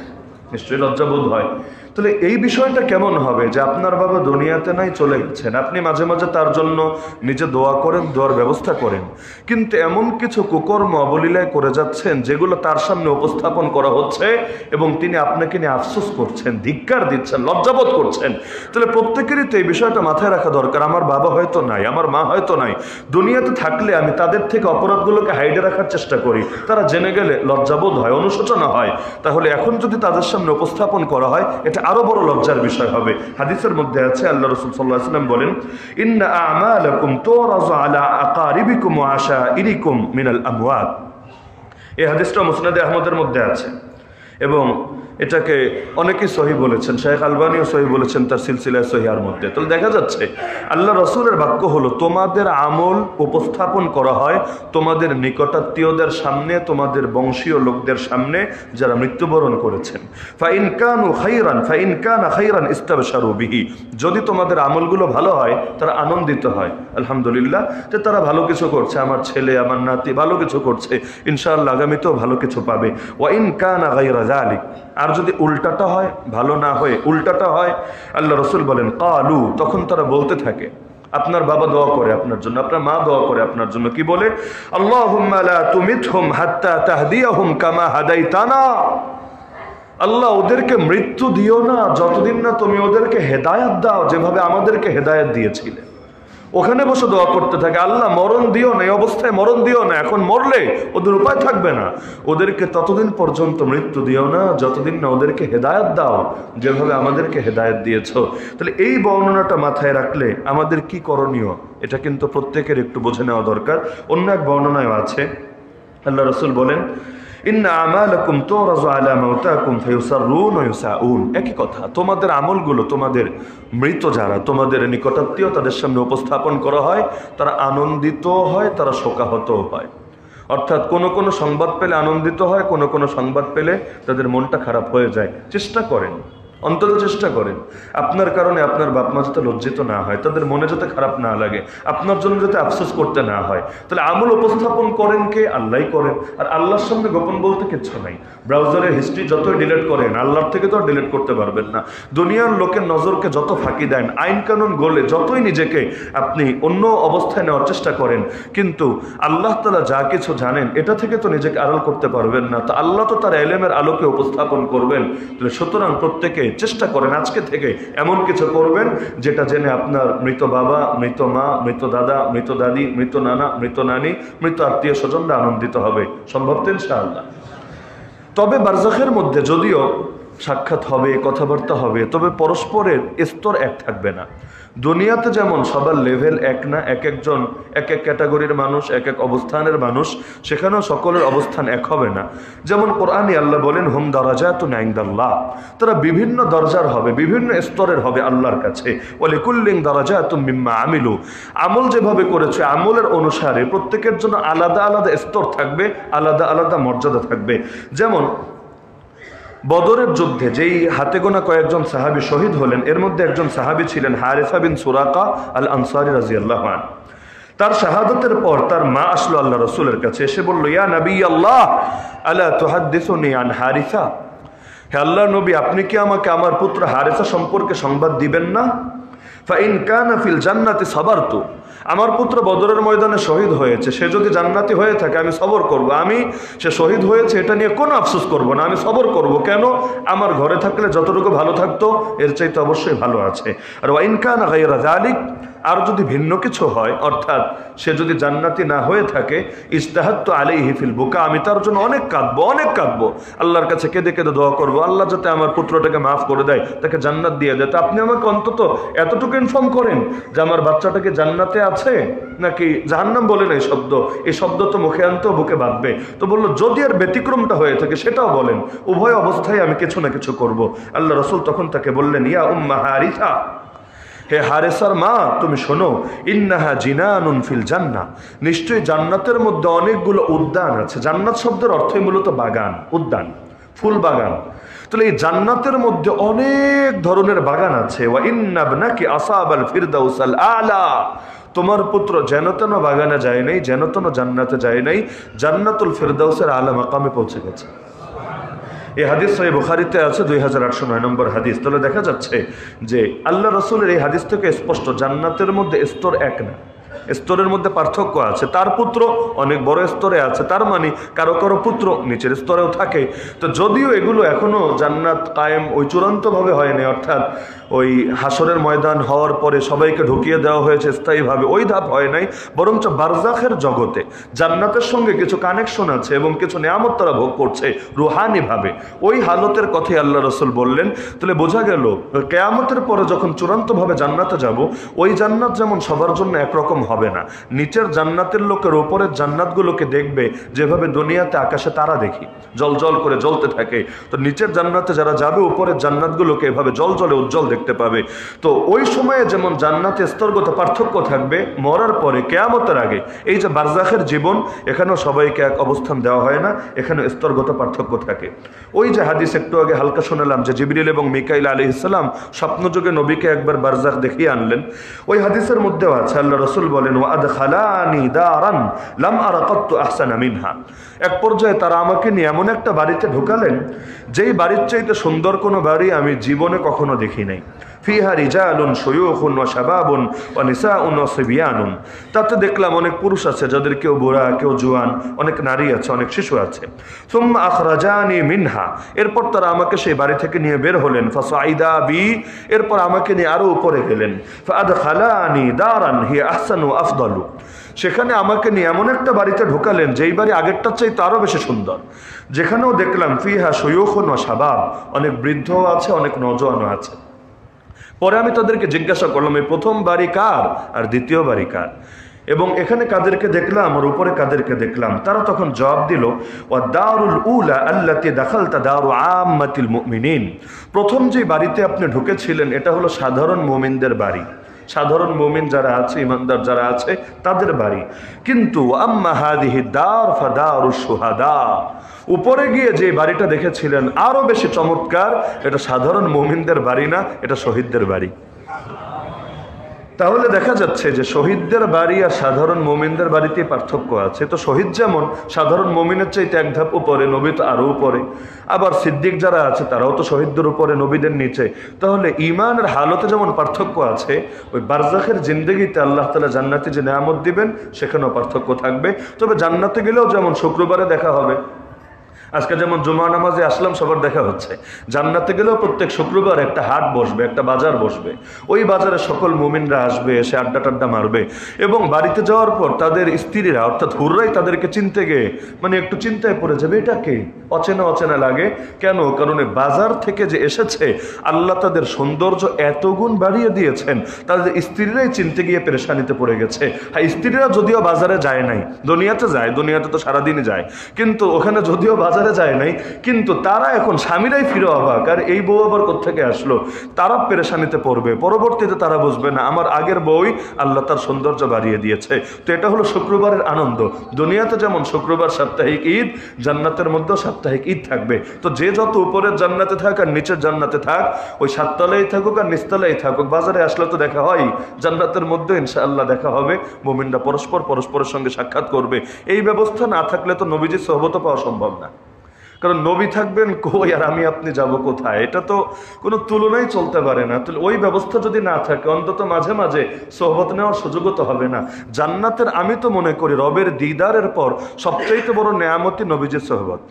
নিশ্চয়ই লজ্জাবোধ হয়। তাহলে এই বিষয়টা কেমন হবে যে আপনার বাবা দুনিয়াতে নাই, চলে গেছেন, আপনি মাঝে মাঝে তার জন্য নিজে দোয়া করেন, দোয়ার ব্যবস্থা করেন, কিন্তু এমন কিছু কুকর্ম অবলীলায় করে যাচ্ছেন যেগুলো তার সামনে উপস্থাপন করা হচ্ছে এবং তিনি আপনাকে নিয়ে আফসোস করছেন, ধিক্কার দিচ্ছেন, লজ্জাবোধ করছেন। তাহলে প্রত্যেকেরই তো এই বিষয়টা মাথায় রাখা দরকার। আমার বাবা হয়তো নাই, আমার মা হয়তো নাই, দুনিয়াতে থাকলে আমি তাদের থেকে অপরাধগুলোকে হাইডে রাখার চেষ্টা করি, তারা জেনে গেলে লজ্জাবোধ হয়, অনুশোচনা হয়। তাহলে এখন যদি তাদের সামনে উপস্থাপন করা হয়, এটা আরো বড় লজ্জার বিষয় হবে। হাদিসের মধ্যে আছে, আল্লাহ রাসূল সাল্লাল্লাহু আলাইহি ওয়াসাল্লাম বলেন, ইন্না আ'মালাকুম তুরাজু আলা আকারিবিকুম ওয়া আশাইরিকুম মিনাল আমওয়াত। এই হাদিসটা মুসনাদে আহমদের মধ্যে আছে এবং এটাকে অনেকেই সহি বলেছেন, শেখ আলবানিও সহি বলেছেন তার সিলসিলায় সহিহার মধ্যে। তাহলে দেখা যাচ্ছে আল্লাহ রাসূলের বাক্য হলো, তোমাদের আমল উপস্থাপন করা হয় তোমাদের নিকটাত্মীয়দের সামনে, তোমাদের বংশীয় লোকদের সামনে যারা মৃত্যুবরণ করেছেন। ফাইন কানু খাইরান ফাইন কানা খাইরান ইস্তাবশারু বিহি, যদি তোমাদের আমলগুলো ভালো হয় তারা আনন্দিত হয়, আলহামদুলিল্লাহ যে তারা ভালো কিছু করছে, আমার ছেলে আমার নাতি ভালো কিছু করছে, ইনশাআল্লাহ আগামীতেও ভালো কিছু পাবে। ওয়া ইন কানা গায়রা যালিক, আর যদি উল্টাটা হয়, ভালো না হয়ে উল্টাটা হয়, আল্লাহ রাসূল বলেন কালু, তখন তারা বলতে থাকে, আপনার বাবা দোয়া করে আপনার জন্য, আপনার মা দোয়া করে আপনার জন্য, কি বলে, আল্লাহুম্মা লা তুমিতহুম হাত্তা তাহদিয়াহুম কামা হাদাইতানা, আল্লাহ ওদেরকে মৃত্যু দিও না যতদিন না তুমি ওদেরকে হেদায়েত দাও যেভাবে আমাদেরকে হেদায়েত দিয়েছিলে। ওখানে বসে দোয়া করতে থাকে, আল্লাহ মরণ দিও না, এই অবস্থায় মরণ দিও না, এখন মরলে ওদের উপায় থাকবে না, ওদেরকে ততদিন পর্যন্ত মৃত্যু দিও না যতদিন না ওদেরকে হেদায়েত দাও যেভাবে আমাদেরকে হেদায়েত দিয়েছো। তাহলে এই বর্ণনাটা মাথায় রাখলে আমাদের কি করণীয়, এটা কিন্তু প্রত্যেকের একটু বুঝে নেওয়া দরকার। অন্য এক বর্ণনায় আছে, আল্লাহ রাসূল বলেন, ইন্না আমালাকুম তুরাজু আলা মাউতাকুম ফায়ুসাররুন ওয়া ইউসাউন, একই কথা, তোমাদের আমলগুলো তোমাদের মৃত যারা তোমাদের নিকটাত্মীয় তাদের সামনে উপস্থাপন করা হয়, তারা আনন্দিত হয়, তারা শোকাহত হয়। অর্থাৎ কোনো কোনো সংবাদ পেলে আনন্দিত হয়, কোনো কোনো সংবাদ পেলে তাদের মনটা খারাপ হয়ে যায়। চেষ্টা করেন, অন্তত চেষ্টা করেন আপনার কারণে আপনার বাপ মা যাতে লজ্জিত না হয়, তাদের মনে যাতে খারাপ না লাগে, আপনার জন্য যাতে আফসোস করতে না হয়। তাহলে আমল উপস্থাপন করেন কে? আল্লাহই করেন। আর আল্লাহর সামনে গোপন বলতে কিচ্ছু নাই। ব্রাউজারের হিস্ট্রি যতই ডিলিট করেন, আল্লাহর থেকে তো আর ডিলিট করতে পারবেন না। দুনিয়ার লোকের নজরকে যত ফাঁকি দেন, আইন কানুন গলে যতই নিজেকে আপনি অন্য অবস্থায় নেওয়ার চেষ্টা করেন, কিন্তু আল্লাহ তাআলা যা কিছু জানেন এটা থেকে তো নিজেকে আড়াল করতে পারবেন না। তো আল্লাহ তো তার ইলমের আলোকে উপস্থাপন করবেন। তাহলে সুতরাং প্রত্যেকে চেষ্টা করেন আজকে থেকে এমন কিছু করবেন যেটা জেনে আপনার মৃত বাবা, মৃত মা, মৃত দাদা, মৃত দাদি, মৃত নানা, মৃত নানি, মৃত আত্মীয় স্বজনরা আনন্দিত হবে। সম্ভব তো ইনশাআল্লাহ। তবে বারজাখের মধ্যে যদিও সাক্ষাৎ হবে, কথাবার্তা হবে, তবে পরস্পরের স্তর এক থাকবে না। দুনিয়াতে যেমন সবার লেভেল এক না, এক একজন এক এক ক্যাটাগরির মানুষ, এক এক অবস্থানের মানুষ, সেখানেও সকলের অবস্থান এক হবে না। যেমন কোরআনে আল্লাহ বলেন, হুম দারাজাতুন ইনদাল্লাহ, তারা বিভিন্ন দরজার হবে, বিভিন্ন স্তরের হবে আল্লাহর কাছে। ওয়ালিকুল্লিন দারাজাতুম মিম্মা আমিলু, আমল যেভাবে করেছে আমলের অনুসারে প্রত্যেকের জন্য আলাদা আলাদা স্তর থাকবে, আলাদা আলাদা মর্যাদা থাকবে। যেমন বদরের যুদ্ধে যেই হাতে গোনা কয়েকজন সাহাবী শহীদ হলেন, এর মধ্যে একজন সাহাবী ছিলেন হারিসা বিন সুরাকা আল আনসারী রাদিয়াল্লাহু আনহু। তার শাহাদাতের পর তার মা আসলো আল্লাহ রাসূলের কাছে, এসে বলল, ইয়া নবী আল্লাহ আলা তুহাদ্দিসুনি আন হারিসা, হে আল্লাহর নবী, আপনি কি আমাকে আমার পুত্র হারিসা সম্পর্কে সংবাদ দিবেন না? ফাইন কানা ফিল জান্নাতি সাবারতু, আমার পুত্র বদরের ময়দানে শহীদ হয়েছে, সে যদি জান্নাতি হয়ে থাকে আমি সবর করব। আমি সে শহীদ হয়েছে এটা নিয়ে কোনো আফসোস করব না, আমি সবর করব। কেন? আমার ঘরে থাকলে যতটুকু ভালো থাকতো এর চাইতে অবশ্যই ভালো আছে। আর ওয়াইন কানা গায়রা যালিক, আর যদি ভিন্ন কিছু হয়, অর্থাৎ সে যদি জান্নাতি না হয়ে থাকে, ইজতাহাদতু আলাইহি ফিল বুকা, আমি তার জন্য অনেক কাঁদবো, আল্লাহর কাছে কেঁদে কেঁদে দোয়া করবো, আল্লাহ যাতে আমার পুত্রটাকে মাফ করে দেয়, তাকে জান্নাত দিয়ে দেয়। তো আপনি আমাকে অন্তত এতটুকু ইনফর্ম করেন যে আমার বাচ্চাটাকে জান্নাতে আছে নাকি জাহান্নাম। বলেন এই শব্দ তো মুখে আনতেও বুকে বাঁধবে। তো বললো যদি আর ব্যতিক্রমটা হয়ে থাকে সেটাও বলেন, উভয় অবস্থায় আমি কিছু না কিছু করব। আল্লাহ রাসূল তখন তাকে বললেন, ইয়া উম্মা হারিসা, হে হারেসার মা, তুমি শোনো, ইন্নাহা জিনানুন ফিল জান্নাহ, নিশ্চয়ই জান্নাতের মধ্যে অনেকগুলো উদ্যান আছে। জান্নাত শব্দের অর্থই মূলত বাগান, উদ্যান, ফুল বাগান। তাহলে এই জান্নাতের মধ্যে অনেক ধরনের বাগান আছে। ওয়া ইন্না ইবনাকি আসাবাল ফিরদাউসাল আলা, তোমার পুত্র যেন তেন বাগানে যায় নাই, যেন তেন জান্নাতে যায় নাই, জান্নাতুল ফিরদাউসের আলা মাকামে পৌঁছে গেছে। এই হাদিস সহিহ বুখারীতে আছে, 2809 নম্বর হাদিস। তাহলে দেখা যাচ্ছে যে আল্লাহ রাসূলের এই হাদিস থেকে স্পষ্ট জান্নাতের মধ্যে স্তর এক না, স্তরের মধ্যে পার্থক্য আছে। তার পুত্র অনেক বড় স্তরে আছে, তার মানে কারো কারো পুত্র নিচের স্তরেও থাকে। তো যদিও এগুলো এখনো জান্নাত কায়েম ওই চূড়ান্তভাবে হয়নি, অর্থাৎ ওই হাসরের ময়দান হওয়ার পরে সবাইকে ঢুকিয়ে দেওয়া হয়েছে স্থায়ীভাবে, ওই ধাপ হয় নাই, বরঞ্চ বারজাখের জগতে জান্নাতের সঙ্গে কিছু কানেকশন আছে এবং কিছু নেয়ামত তারা ভোগ করছে রুহানিভাবে। ওই হালতের কথাই আল্লাহ রাসূল বললেন। তাহলে বোঝা গেল কিয়ামতের পরে যখন চূড়ান্তভাবে জান্নাতে যাব, ওই জান্নাত যেমন সবার জন্য একরকম হবে না। নিচের জান্নাতের লোকের ওপরের জান্নাতগুলোকে দেখবে যেভাবে দুনিয়াতে আকাশে তারা দেখি জল জল করে জ্বলতে থাকে, তো নিচের জান্নাতে যারা যাবে উপরের জান্নাতগুলোকে এভাবে জল জলে উজ্জ্বল দেখতে পাবে। তো ওই সময়ে যেমন জান্নাতে স্তরগত পার্থক্য থাকবে, মরার পরে কিয়ামতের আগে এই যে বারজাখের জীবন, এখানেও সবাইকে এক অবস্থান দেওয়া হয় না, এখানে স্তরগত পার্থক্য থাকে। ওই যে হাদিস একটু আগে হালকা শোনালাম যে জিবরিল এবং মিকাইল আলাইহিস সালাম স্বপ্নযোগে নবীকে একবার বারজাখ দেখিয়ে আনলেন, ওই হাদিসের মধ্যেও আছে আল্লাহ রাসূল বলেন, ওয়া আদখালানি দারান লাম আরা কাত্তু আহসানা মিনহা, এক পর্যায়ে তারা আমাকে নিয়ে এমন একটা বাড়িতে ঢুকালেন যেই বাড়ির চাইতে সুন্দর কোনো বাড়ি আমি জীবনে কখনো দেখি নাই। ফিহা রিজালুন শুয়ুখুন ওয়া শাবাবুন ওয়া নিসাউন ওয়া সিবিয়ানুন, তাতে দেখলাম অনেক পুরুষ আছে যাদের কেউ বুড়া কেউ জোয়ান, অনেক নারী আছে অনেক শিশু আছে। সুম্মা আখরাজানি মিনহা, এরপর তারা আমাকে সেই বাড়ি থেকে নিয়ে বের হলেন। ফাসাইদা বি, এরপর আমাকে নিয়ে আরো উপরে গেলেন। ফাআদখালানি দারান হিয়া আহসানু আফদালু, সেখানে আমাকে নিয়ে এমন একটা বাড়িতে ঢোকালেন যেই বাড়ি আগেরটার চাইতে আরো বেশি সুন্দর, যেখানেও দেখলাম ফিহা শুয়ুখুন ওয়া শাবাব, অনেক বৃদ্ধও আছে অনেক নওজোয়ানও আছে। পরে আমি তাদেরকে জিজ্ঞাসা করলাম, এই প্রথম বাড়ি কার আর দ্বিতীয় বাড়ি কার, এবং এখানে কাদেরকে দেখলাম আর উপরে কাদেরকে দেখলাম? তারা তখন জবাব দিল, ওয়া দারুল উলা আল্লাতী দাখালতা দারু আম্মাতিল মুমিনিন, প্রথম যে বাড়িতে আপনি ঢুকেছিলেন এটা হলো সাধারণ মুমিনদের বাড়ি, সাধারণ মুমিন যারা আছে, ইমানদার যারা আছে তাদের বাড়ি। কিন্তু আম্মা হাদিহি দার ফাদারুশ শুহাদা, উপরে গিয়ে যে বাড়িটা দেখেছিলেন আরো বেশি চমৎকার, এটা সাধারণ মুমিনদের বাড়ি না, এটা শহীদদের বাড়ি। তাহলে দেখা যাচ্ছে যে শহীদদের বাড়ি আর সাধারণ মুমিনদের বাড়িতে পার্থক্য আছে। তো শহীদ যেমন সাধারণ মুমিনের চাইতে এক ধাপ উপরে, নবী তো আরো উপরে, আবার সিদ্দিক যারা আছে তারাও তো শহীদদের উপরে, নবীদের নিচে। তাহলে ঈমানের হালতে যেমন পার্থক্য আছে, ওই বারজাখের জিন্দেগিতে আল্লাহ তাআলা জান্নাতে যে নেয়ামত দিবেন সেখানেও পার্থক্য থাকবে। তবে জান্নাতে গেলেও যেমন শুক্রবারে দেখা হবে, আজকে যেমন জুমা নামাজে আসলাম সবার দেখা হচ্ছে, জান্নাতে গেলেও প্রত্যেক শুক্রবার একটা হাট বসবে, একটা বাজার বসবে, ওই বাজারে সকল মুমিনরা আসবে, এসে আড্ডা টাড্ডা মারবে, এবং বাড়িতে যাওয়ার পর তাদের স্ত্রীরা অর্থাৎ হুররাই তাদেরকে চিনতে গিয়ে মানে একটু চিন্তায় পড়ে যাবে, এটা কে, অচেনা অচেনা লাগে। কেন? কারণ বাজার থেকে যে এসেছে আল্লাহ তাদের সৌন্দর্য এত গুণ বাড়িয়ে দিয়েছেন, তাদের স্ত্রীরাই চিনতে গিয়ে পেরেশানিতে পড়ে গেছে। হ্যাঁ, স্ত্রীরা যদিও বাজারে যায় নাই, দুনিয়াতে যায়, দুনিয়াতে তো সারাদিনই যায়, কিন্তু ওখানে যদিও বাজারে যায় নাই, কিন্তু তারা এখন স্বামীরাই ফিরে অবাক, আর এই বউ আবার কোত্থেকে আসলো, তারা পেরেশানিতে পড়বে। পরবর্তীতে তারা বুঝবে না আমার আগের বউই আল্লাহ তার সৌন্দর্য বাড়িয়ে দিয়েছে। তো এটা হলো শুক্রবারের আনন্দ। দুনিয়াতে যেমন শুক্রবার সাপ্তাহিক ঈদ, জান্নাতের মধ্যেও সাপ্তাহিক ঈদ থাকবে। তো যে যত উপরের জান্নাতে থাক আর নিচের জান্নাতে থাক, ওই সাততলায় থাকুক আর নিচতলায় থাকুক, বাজারে আসলে তো দেখা হয়, জান্নাতের মধ্যে ইনশাআল্লাহ দেখা হবে। মুমিনরা পরস্পরের সঙ্গে সাক্ষাৎ করবে। এই ব্যবস্থা না থাকলে তো নবীজির সোহবত পাওয়া সম্ভব না, কারণ নবী থাকবেন কই আর আমি আপনি যাব কোথায়, এটা তো কোনো তুলনাই চলতে পারে না। তাহলে ওই ব্যবস্থা যদি না থাকে অন্তত মাঝে মাঝে সোহবত নেওয়ার সুযোগও তো হবে না। জান্নাতের আমি তো মনে করি রবের দিদারের পর সবচাইতে বড় নেয়ামতই নবীজির সোহবত।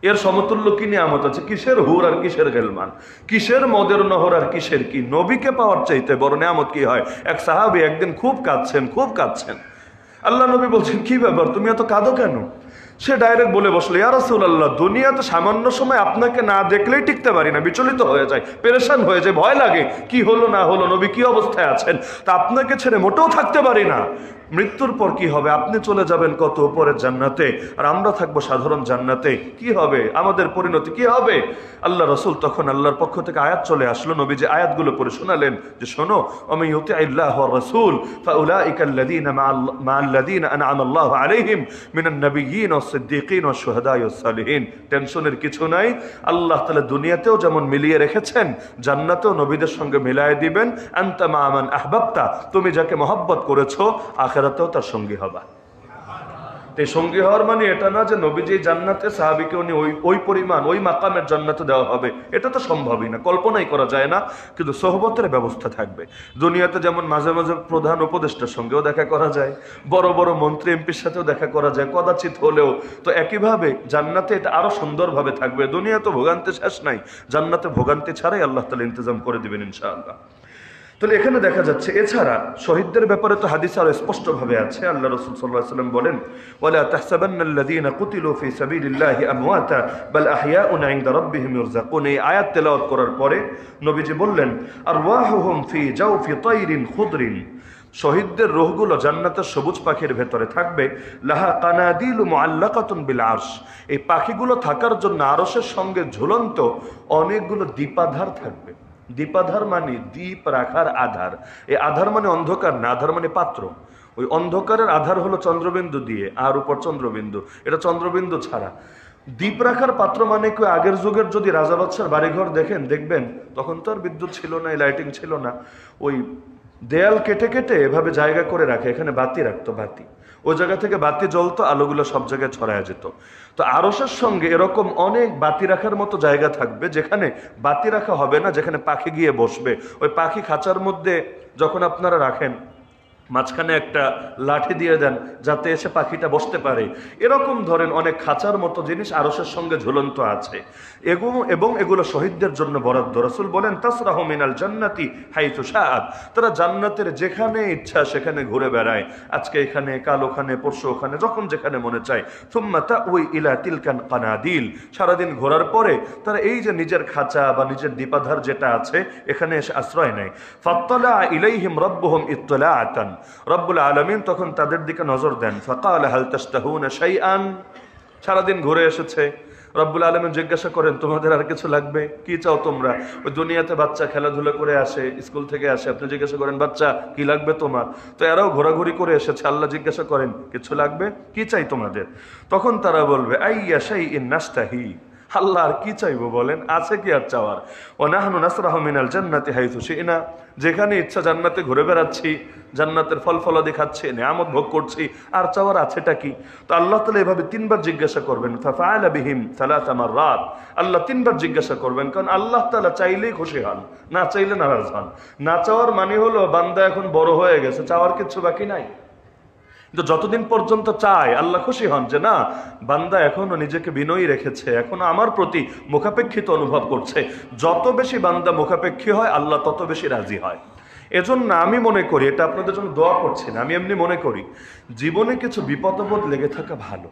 এর সমতুল্য কি নিয়ামত আছে? কিসের হুর আর কিসের গেলমান, কিসের মদের নহর আর কিসের কি? নবীকে পাওয়ার চাইতে বড় নিয়ামত কি হয়? এক সাহাবী একদিন খুব কাঁদছেন। আল্লাহ নবী বলছেন, কি ব্যাপার, তুমি এত কাঁদো কেন? সে ডাইরেক্ট বলে বসলো, ইয়া রাসূলুল্লাহ, দুনিয়াতে সামান্য সময় আপনাকে না দেখলেই টিকতে পারি না, বিচলিত হয়ে যায়, পেরেশান হয়ে যায়, ভয় লাগে, কি হলো না হলো, নবী কি অবস্থায় আছেন, তা আপনাকে ছেড়ে মোটেও থাকতে পারি না। মৃত্যুর পর কি হবে? আপনি চলে যাবেন কত উপরের জান্নাতে, আর আমরা থাকবো সাধারণ জান্নাতে, কি হবে আমাদের পরিণতি, কি হবে? আল্লাহ রাসূল তখন আল্লাহর পক্ষ থেকে আয়াত চলে আসলো, নবী যে আয়াতগুলো পড়ে শোনালেন যে শোনো, ওয়া ইউতিইল্লাহ ওয়া রাসূল ফাউলাইকা আল্লাযীনা মা'আল্লাযীনা আন'আমা আল্লাহু আলাইহিম মিনান নাবিয়্যিন ওয়াস সিদ্দীকিন ওয়াশ শুহাদা'i ওয়াস সালিহিন। টেনশনের কিছু নাই, আল্লাহ তাআলা দুনিয়াতেও যেমন মিলিয়ে রেখেছেন, জান্নাতেও নবীদের সঙ্গে মিলায়ে দিবেন। আনতা মা মান আহবাবতা, তুমি যাকে মহব্বত করেছো আখিরাতেও তার সঙ্গী হবা। এই সঙ্গী হওয়ার মানে এটা না যে নবীজি জান্নাতে সাহাবীকে উনি ওই পরিমাণ ওই মাকামের জান্নাতে দেওয়া হবে, এটা তো সম্ভবই না, কল্পনাই করা যায় না। কিন্তু সোহবতের ব্যবস্থা থাকবে। দুনিয়াতে যেমন মাঝে মাঝে প্রধান উপদেষ্টার সঙ্গেও দেখা করা যায়, বড় বড় মন্ত্রী এমপির সাথেও দেখা করা যায় কদাচিৎ হলেও, তো একইভাবে জান্নাতে এটা আরো সুন্দরভাবে থাকবে। দুনিয়া তো ভোগান্তি শেষ নাই, জান্নাতে ভোগান্তি ছাড়াই আল্লাহ তাআলা ইন্তজাম করে দিবেন ইনশাআল্লাহ। তাহলে এখানে দেখা যাচ্ছে, এছাড়া শহীদদের ব্যাপারে তো হাদিসে আরো স্পষ্টভাবে আছে। আল্লাহ রাসূল সাল্লাল্লাহু আলাইহি ওয়াসাল্লাম বলেন, ওয়ালা তাহসাবান্নাল্লাযীনা কুতিলু ফি সাবিলিল্লাহি আমওয়াতা বাল আহইয়াউন ইনদা রাব্বিহিম ইরযাকুন। এই আয়াত তেলাওয়াত করার পরে নবীজি বললেন, আরওয়াহুহুম ফি জাওফি তাইরিন খুদরিন, শহীদদের রূহগুলো জান্নাতের সবুজ পাখির ভেতরে থাকবে। লাহা কানাদিলু মুআল্লাকাতুন বিল আরশ, এই পাখিগুলো থাকার জন্য আরশের সঙ্গে ঝুলন্ত অনেকগুলো দীপাধার থাকবে। দীপাধার মানে দীপ রাখার আধার। এই আধার মানে অন্ধকার না, আধার মানে পাত্র। ওই অন্ধকারের আধার হলো চন্দ্রবিন্দু দিয়ে, আর উপর চন্দ্রবিন্দু, এটা চন্দ্রবিন্দু ছাড়া। দীপ রাখার পাত্র মানে কি, আগের যুগের যদি রাজা বাদশার বাড়িঘর দেখবেন তখন তো আর বিদ্যুৎ ছিল না, লাইটিং ছিল না, ওই দেয়াল কেটে কেটে এভাবে জায়গা করে রাখে, এখানে বাতি রাখতো, বাতি ওই জায়গা থেকে বাতি জ্বলতো, আলোগুলো সব জায়গায় ছড়ায় যেত। তো আরশের সঙ্গে এরকম অনেক বাতি রাখার মতো জায়গা থাকবে, যেখানে বাতি রাখা হবে না, যেখানে পাখি গিয়ে বসবে। ওই পাখি খাঁচার মধ্যে যখন আপনারা রাখেন, মাঝখানে একটা লাঠি দিয়ে দেন যাতে এসে পাখিটা বসতে পারে, এরকম ধরেন অনেক খাঁচার মতো জিনিস আরশের সঙ্গে ঝুলন্ত আছে। এবং এগুলো শহীদদের জন্য বরাদ্দ। রাসূল বলেন, তাসরাহু মিনাল জান্নাতি হাইতু শাআত, তারা জান্নাতের যেখানে ইচ্ছা সেখানে ঘুরে বেড়ায়, আজকে এখানে, কাল ওখানে, পরশু ওখানে, যখন যেখানে মনে চায়। সুম্মা তাউই ইলা তিলকান কানাদিল, সারাদিন ঘোরার পরে তারা এই যে নিজের খাঁচা বা নিজের দীপাধার যেটা আছে এখানে এসে আশ্রয় নেয়। ফাত্তালা ইলাইহিম রাব্বুহুম ইত্তিলাআতান, রব্বুল আলামিন তখন তাদের দিকে নজর দেন। ফাকাল হাল তাশতাহুনা শাইআন, সারাদিন ঘুরে এসেছে, রব্বুল আলামিন জিজ্ঞাসা করেন, তোমাদের আর কিছু লাগবে, কি চাও তোমরা? ওই দুনিয়াতে বাচ্চা খেলাধুলা করে আসে, স্কুল থেকে আসে, আপনি জিজ্ঞাসা করেন, বাচ্চা কি লাগবে তোমার? তো এরাও ঘোরাঘুরি করে এসেছে, আল্লাহ জিজ্ঞাসা করেন, কিছু লাগবে, কি চাই তোমাদের? তখন তারা বলবে, আইয়া শাইইন নাস্তাহি, আল্লাহ আর কি চাইবো বলেন, আছে কি আর চাওয়ার? ওয়া নাহনু নাসরাহু মিনাল জান্নাতি হাইতু শি'না, যেখানে ইচ্ছা জান্নাতে ঘুরে বেড়াচ্ছি, জান্নাতের ফল ফলাদি খাচ্ছি, নিয়ামত ভোগ করছি, আর চাওয়ার আছেটা কি? তো আল্লাহ তাআলা এভাবে তিনবার জিজ্ঞাসা করবেন। ফাফআলা বিহিম সালাসা মাররাত, আল্লাহ তিনবার জিজ্ঞাসা করবেন, কারণ আল্লাহ তাআলা চাইলেই খুশি হন, না চাইলে নারাজ হন। না চাওয়ার মানে হলো বান্দা এখন বড় হয়ে গেছে, চাওয়ার কিছু বাকি নাই। কিন্তু যতদিন পর্যন্ত চায় আল্লাহ খুশি হন যে না, বান্দা এখনো নিজেকে বিনয়ী রেখেছে, এখনো আমার প্রতি মুখাপেক্ষিত অনুভব করছে। যত বেশি বান্দা মুখাপেক্ষী হয় আল্লাহ তত বেশি রাজি হয়। এজন্য আমি মনে করি, এটা আপনাদের জন্য দোয়া করছি না, আমি এমনি মনে করি, জীবনে কিছু বিপদ লেগে থাকা ভালো।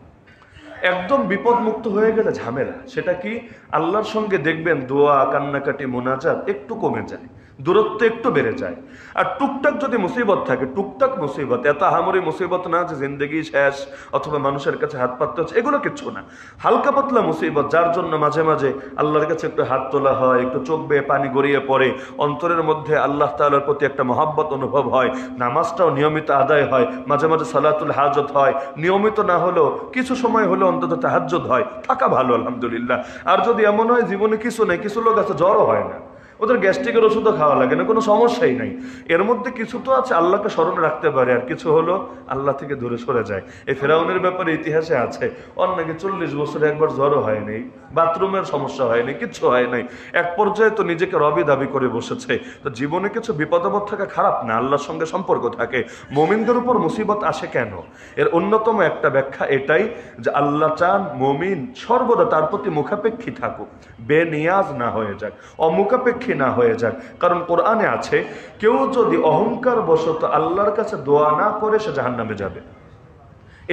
একদম বিপদ মুক্ত হয়ে গেলে ঝামেলা, সেটা কি? আল্লাহর সঙ্গে দেখবেন দোয়া, কান্নাকাটি, মোনাজাত একটু কমে যায়, দূরত্ব একটু বেড়ে যায়। আর টুকটাক যদি মুসিবত থাকে, টুকটাক মুসিবত, এত আহামরি মুসিবত না যে জিন্দগি শেষ অথবা মানুষের কাছে হাত পাততে হচ্ছে, এগুলো কিচ্ছু না। হালকা পাতলা মুসিবত, যার জন্য মাঝে মাঝে আল্লাহর কাছে একটু হাত তোলা হয়, একটু চোখ বেয়ে পানি গড়িয়ে পড়ে, অন্তরের মধ্যে আল্লাহ তাআলার প্রতি একটা মহাব্বত অনুভব হয়, নামাজটাও নিয়মিত আদায় হয়, মাঝে মাঝে সালাতুল হাজত হয়, নিয়মিত না হলেও কিছু সময় হলেও অন্তত তাহাজ্জুদ হয়, থাকা ভালো আলহামদুলিল্লাহ। আর যদি এমন হয় জীবনে কিছু নেই, কিছু লোক আছে জ্বরও হয় না, ওদের গ্যাস্ট্রিকের ওষুধও খাওয়া লাগে না, কোনো সমস্যাই নাই। এর মধ্যে কিছু তো আছে আল্লাহকে স্মরণে রাখতে পারে, আর কিছু হলো আল্লাহ থেকে দূরে সরে যায়। এই ফেরাউনের ব্যাপারে ইতিহাসে আছে, ওর নাকি 40 বছরে একবার জ্বরও হয়নি, বাথরুমের সমস্যা হয়নি, কিচ্ছু হয় নাই। এক পর্যায়ে তো নিজেকে রবি দাবি করে বসেছে। তো জীবনে কিছু বিপদাপদ থাকা খারাপ না, আল্লাহর সঙ্গে সম্পর্ক থাকে। মুমিনদের উপর মুসিবত আসে কেন? এর অন্যতম একটা ব্যাখ্যা এটাই যে আল্লাহ চান মুমিন সর্বদা তার প্রতি মুখাপেক্ষী থাকুক, বেনিয়াজ না হয়ে যাক, অমুখাপেক্ষী না হয়ে যাক। কারণ কোরআনে আছে, কেউ যদি অহংকার বশত আল্লাহর কাছে দোয়া না করে সে জাহান্নামে যাবে।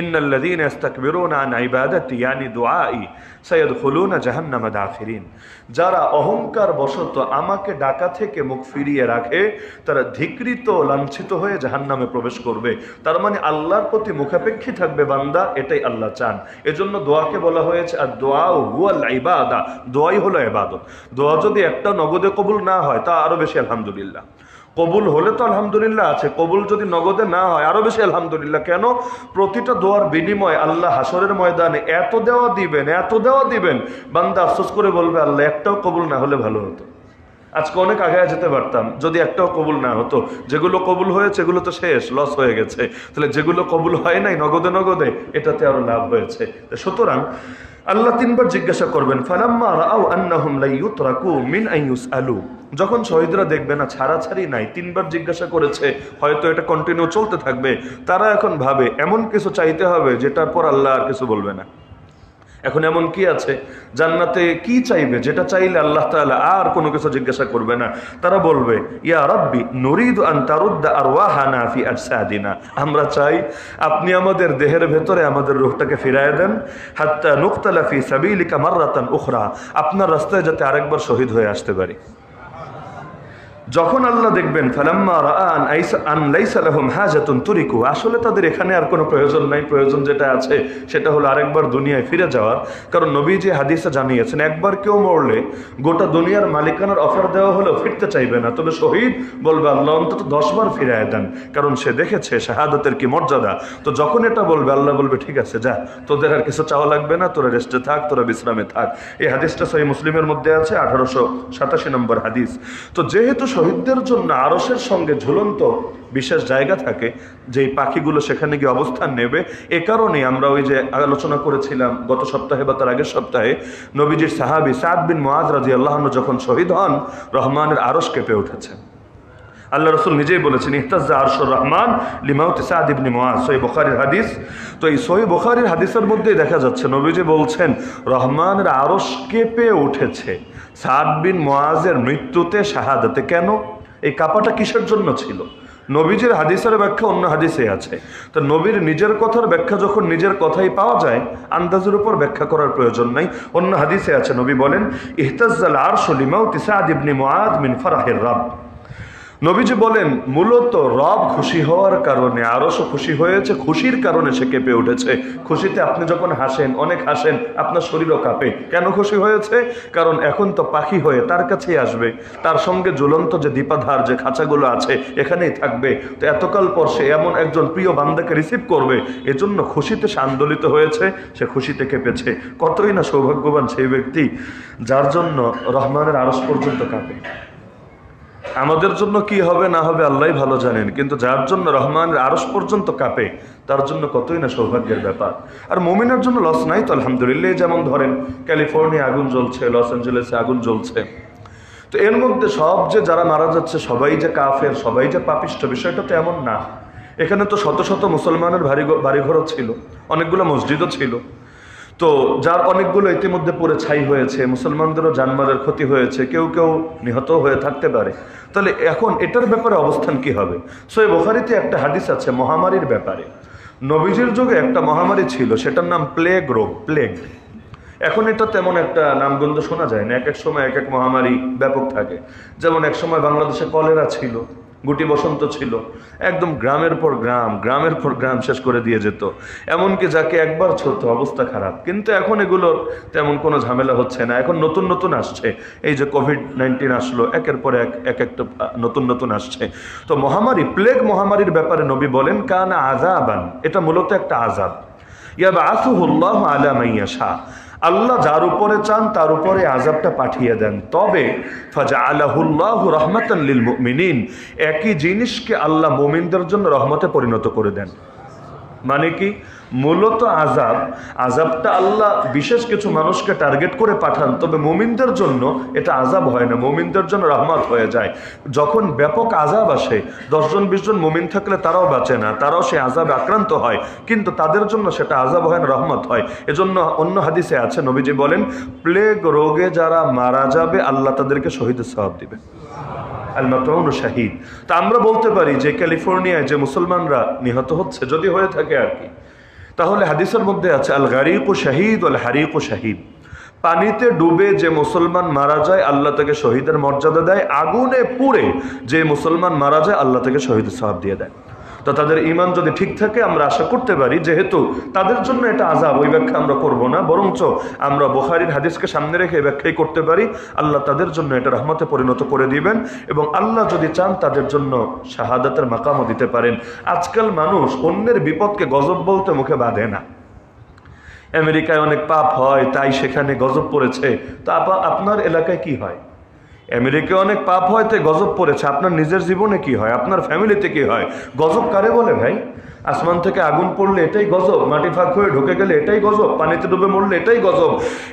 ইন্নাল্লাযীনা ইস্তাকবিরুনা আন ইবাদাতি ইয়ানি দুআই সায়াদখুলুনা জাহান্নামা দাখিরিন। যারা অহংকার বশত আমাকে ডাকা থেকে মুখ ফিরিয়ে রাখে তারা ধিক্কৃত লাঞ্ছিত হয়ে জাহান্নামে প্রবেশ করবে। তার মানে আল্লাহর প্রতি মুখাপেক্ষী থাকবে বান্দা, এটাই আল্লাহ চান। এজন্য দোয়াকে বলা হয়েছে আর দোয়া হুয়াল ইবাদা, দোয়াই হলো ইবাদত। দোয়া যদি একটা নগদে কবুল না হয় তা আরো বেশি আলহামদুলিল্লাহ, কবুল হলে তো আলহামদুলিল্লাহ আছে, কবুল যদি নগদে না হয় আরো বেশি আলহামদুলিল্লাহ। কেন? প্রতিটা দোয়ার বিনিময় আল্লাহ হাসরের ময়দানে এত দেওয়া দিবেন, এত দেওয়া দিবেন, বান্দা আফসোস করে বলবে আল্লাহ একটাও কবুল না হলে ভালো হতো, আজকে অনেক আগে যেতে পারতাম যদি একটাও কবুল না হতো। যেগুলো কবুল হয়েছে এগুলো তো শেষ, লস হয়ে গেছে। তাহলে যেগুলো কবুল হয় নাই নগদে নগদে, এটাতে আরো লাভ হয়েছে। সুতরাং আল্লাহ 3 বার জিজ্ঞাসা করবেন, ফালাম্মা রাআউ আন্নাহুম লা ইউতরাকু মিন আন ইউসআলু। যখন শহীদরা দেখবে না ছাড়াছাড়ি নাই, 3 বার জিজ্ঞাসা করেছে, হয়তো এটা কন্টিনিউ চলতে থাকবে, তারা এখন ভাবে এমন কিছু চাইতে হবে যেটার পর আল্লাহ আর কিছু বলবে না। এখন এমন কি আছে জান্নাতে, কি চাইবে যেটা চাইলে আল্লাহ তাআলা আর কোনো কিছু জিজ্ঞাসা করবে না? তারা বলবে, ইয়া রাব্বি নুরিদু আন তারুদ্দা আরওয়াহানা ফি আজসাদিনা। আমরা চাই আপনি আমাদের দেহের ভেতরে আমাদের রূহটাকে ফিরায় দেন, হাত্তা নুকতালা ফি সাবিলিকা মাররাতান উখরা, আপনার রাস্তায় যাতে আরেকবার শহীদ হয়ে আসতে পারি। যখন আল্লাহ দেখবেন ফালাম্মা রাআন আন লাইসা লাহুম হাজাতুন তুরিকু, আসলে তাদের এখানে আর কোনো প্রয়োজন নাই, প্রয়োজন যেটা আছে সেটা হলো আরেকবার দুনিয়ায় ফিরে যাওয়ার। কারণ নবীজি হাদিসে জানিয়েছেন, একবার কেউ মরলে গোটা দুনিয়ার মালিকানার অফার দেওয়া হলেও ফিরতে চাইবে না, তবে শহীদ বলবে আল্লাহ অন্তত 10 বার ফিরায় দেন, কারণ সে দেখেছে শাহাদাতের কি মর্যাদা। তো যখন এটা বলবে আল্লাহ বলবে ঠিক আছে যা, তোদের আর কিছু চাওয়া লাগবে না, তোরা রেস্টে থাক, তোরা বিশ্রামে থাক। এই হাদিসটা সহিহ মুসলিমের মধ্যে আছে, 1887 নম্বর হাদিস। তো যেহেতু শহীদদের জন্য আরশের সঙ্গে ঝুলন্ত বিশেষ জায়গা থাকে, যেই পাখিগুলো সেখানে গিয়ে অবস্থান নেবে, এ কারণে আমরা ওই যে আলোচনা করেছিলাম গত সপ্তাহে বা তার আগের সপ্তাহে, নবীজির সাহাবী সাদ বিন মুআয রাদিয়াল্লাহু আনহু যখন শহীদ হন, রহমানের আরশ কেঁপে উঠেছে। আল্লাহ রাসূল নিজেই বলেছেন, ইহতাজ্জা আরশুর রহমান লিমাউতি সাদ ইবনে মুআয, সহিহ বুখারীর হাদিস। তো এই সহিহ বুখারীর হাদিসের মধ্যেই দেখা যাচ্ছে নবীজি বলছেন রহমানের আরশ কেঁপে উঠেছে সাদ বিন মুআযের মৃত্যুতে, শাহাদাতে। কেন? এই কাঁপাটা কিসের জন্য ছিল? নবীজির হাদিসের ব্যাখ্যা অন্য হাদিসে আছে। তো নবীর নিজের কথার ব্যাখ্যা যখন নিজের কথাই পাওয়া যায়, আন্দাজের উপর ব্যাখ্যা করার প্রয়োজন নাই। অন্য হাদিসে আছে, নবী বলেন, ইহতাজ্জাল আরশু লিমাউতি সাদ ইবনে মুআয মিন ফারাহির রাব। নবীজি বলেন মূলত রব খুশি হওয়ার কারণে আরশও খুশি হয়েছে, খুশির কারণে সে কেঁপে উঠেছে। খুশিতে আপনি যখন হাসেন, অনেক হাসেন, আপনার শরীরও কাঁপে। কেন খুশি হয়েছে? কারণ এখন তো পাখি হয়ে তার কাছেই আসবে, তার সঙ্গে ঝুলন্ত যে দীপাধার যে খাঁচাগুলো আছে এখানেই থাকবে। তো এতকাল পর সে এমন একজন প্রিয় বান্দাকে রিসিভ করবে, এজন্য খুশিতে সে আন্দোলিত হয়েছে, সে খুশিতে কেঁপেছে। কতই না সৌভাগ্যবান সেই ব্যক্তি যার জন্য রহমানের আরশ পর্যন্ত কাঁপে। আমাদের জন্য কি হবে না হবে আল্লাহই ভালো জানেন, কিন্তু যার জন্য রহমানের আরশ পর্যন্ত কাঁপে তার জন্য কতই না সৌভাগ্যের ব্যাপার। আর মুমিনের জন্য লস নাই তো আলহামদুলিল্লাহ। যেমন ধরেন ক্যালিফোর্নিয়া আগুন জ্বলছে, লস অ্যাঞ্জেলেসে আগুন জ্বলছে, তো এর মধ্যে সব যে যারা মারা যাচ্ছে সবাই যে কাফের, সবাই যে পাপিষ্ঠ, বিষয়টা তো এমন না। এখানে তো শত শত মুসলমানের বাড়িঘরও ছিল, অনেকগুলো মসজিদও ছিল, তো যার অনেকগুলো ইতিমধ্যে পুরো ছাই হয়েছে, মুসলমানদেরও জানমালের ক্ষতি হয়েছে, কেউ কেউ নিহত হয়ে থাকতে পারে। তাহলে এখন এটার ব্যাপারে অবস্থান কি হবে? সহিহ বুখারীতে একটা হাদিস আছে মহামারীর ব্যাপারে। নবীজির যুগে একটা মহামারী ছিল, সেটার নাম প্লেগ রোগ, প্লেগ। এখন এটা তেমন একটা নামগন্ধ শোনা যায় না, এক এক সময় এক এক মহামারী ব্যাপক থাকে। যেমন এক সময় বাংলাদেশে কলেরা ছিল, গুটি বসন্ত ছিল, একদম গ্রামের পর গ্রাম, গ্রামের পর গ্রাম শেষ করে দিয়ে যেত, এমনকি যাকে একবার ছোট অবস্থা খারাপ। কিন্তু এখন এগুলোর তেমন কোনো ঝামেলা হচ্ছে না, এখন নতুন নতুন আসছে। এই যে কোভিড-19 আসলো, একের পর এক একটা নতুন নতুন আসছে। তো মহামারী, প্লেগ মহামারীর ব্যাপারে নবী বলেন কানা আযাবান, এটা মূলত একটা আযাব। ইয়াবআসুহুল্লাহু আলা মান ইয়াশা, আল্লাহ যার উপরে চান তার উপরে আযাবটা পাঠিয়ে দেন। তবে ফাজআলাহুল্লাহু রাহমাতান লিল মুমিনিন, একই জিনিসকে আল্লাহ মুমিনদের জন্য রহমতে পরিণত করে দেন। মানে কি? মূলত আযাবটা আল্লাহ বিশেষ কিছু মানুষকে টার্গেট করে পাঠান, তবে মুমিনদের জন্য এটা আযাব হয় না, মুমিনদের জন্য রহমত হয়ে যায়। যখন ব্যাপক আযাব আসে, 10 জন 20 জন মুমিন থাকলে তারাও বাঁচে না, তারাও সেই আযাবে আক্রান্ত হয়, কিন্তু তাদের জন্য সেটা আযাব হয় না, রহমত হয়। এজন্য অন্য হাদিসে আছে, নবীজি বলেন, প্লেগ রোগে যারা মারা যাবে আল্লাহ তাদেরকে শহীদের সওয়াব দিবে। আল-মাতউন শাহীদ। তা আমরা বলতে পারি যে ক্যালিফোর্নিয়ায় যে মুসলমানরা নিহত হচ্ছে, যদি হয়ে থাকে আর কি, তাহলে হাদিসের মধ্যে আছে আল গারিকু শাহীদ ওয়াল হারিকু শাহীদ, পানিতে ডুবে যে মুসলমান মারা যায় আল্লাহ তাকে শহীদের মর্যাদা দেয়, আগুনে পুড়ে যে মুসলমান মারা যায় আল্লাহ তাকে শহীদের সওয়াব দিয়ে দেয়। তো তাদের ঈমান যদি ঠিক থাকে আমরা আশা করতে পারি যেহেতু তাদের জন্য এটা আযাব, ওই ব্যাখ্যা আমরা করব না, বরঞ্চ আমরা বুখারীর হাদিসকে সামনে রেখে এই ব্যাখ্যাই করতে পারি, আল্লাহ তাদের জন্য এটা রহমতে পরিণত করে দিবেন এবং আল্লাহ যদি চান তাদের জন্য শাহাদাতের মাকামও দিতে পারেন। আজকাল মানুষ অন্যের বিপদকে গজব বলতে মুখে বাঁধে না। আমেরিকায় অনেক পাপ হয় তাই সেখানে গজব পড়েছে, তা আপনার এলাকায় কি হয়? আমেরিকায় অনেক পাপ হয় তাই গজব পড়েছে, আপনার নিজের জীবনে কি হয়, আপনার ফ্যামিলিতে কি হয়? গজব কারে বলে ভাই? আসমান থেকে আগুন পড়লে এটাই গজব, মাটি ফাঁক হয়ে ঢুকে গেলে এটাই গজব, পানিতে ডুবে মরলে এটাই গজব।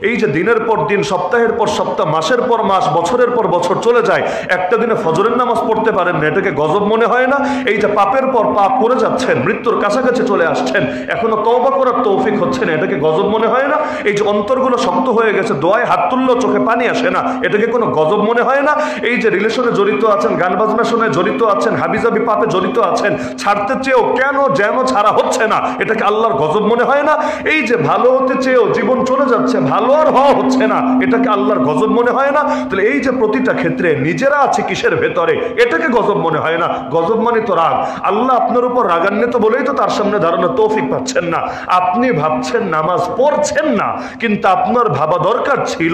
এই যে দিনের পর দিন, সপ্তাহের পর সপ্তাহ, মাসের পর মাস, বছরের পর বছর চলে যায়, একটা দিনে ফজরের নামাজ পড়তে পারেন না, এটাকে গজব মনে হয় না? এই যে পাপের পর পাপ করে যাচ্ছেন, মৃত্যুর কাছাকাছি চলে আসছেন, এখনো তওবা করার তৌফিক হচ্ছে না, এটাকে গজব মনে হয় না? এই যে অন্তরগুলো শক্ত হয়ে গেছে, দোয়ায় হাত তুললেও চোখে পানি আসে না, এটাকে কোনো গজব মনে হয় না? এই যে রিলেশনে জড়িত আছেন, গান বাজনা শুনে জড়িত আছেন, হাবিজাবি পাপে জড়িত আছেন, ছাড়তে চেয়েও কেন যেন ছাড়া হচ্ছে না, এটাকে আল্লাহর গজব মনে হয় না? এই যে ভালো হতে চেয়েও জীবন চলে যাচ্ছে, ভালো আর হওয়া হচ্ছে না, এটাকে আল্লাহর গজব মনে হয় না? তাহলে এই যে প্রতিটা ক্ষেত্রে নিজেরা আছে কিসের ভেতরে, এটাকে গজব মনে হয় না? গজব মানে তো রাগ। আল্লাহ আপনার উপর রাগান্বিত বলেই তো তার সামনে দাঁড়ানোর তৌফিক পাচ্ছেন না। আপনি ভাবছেন নামাজ পড়ছেন না, কিন্তু আপনার ভাবা দরকার ছিল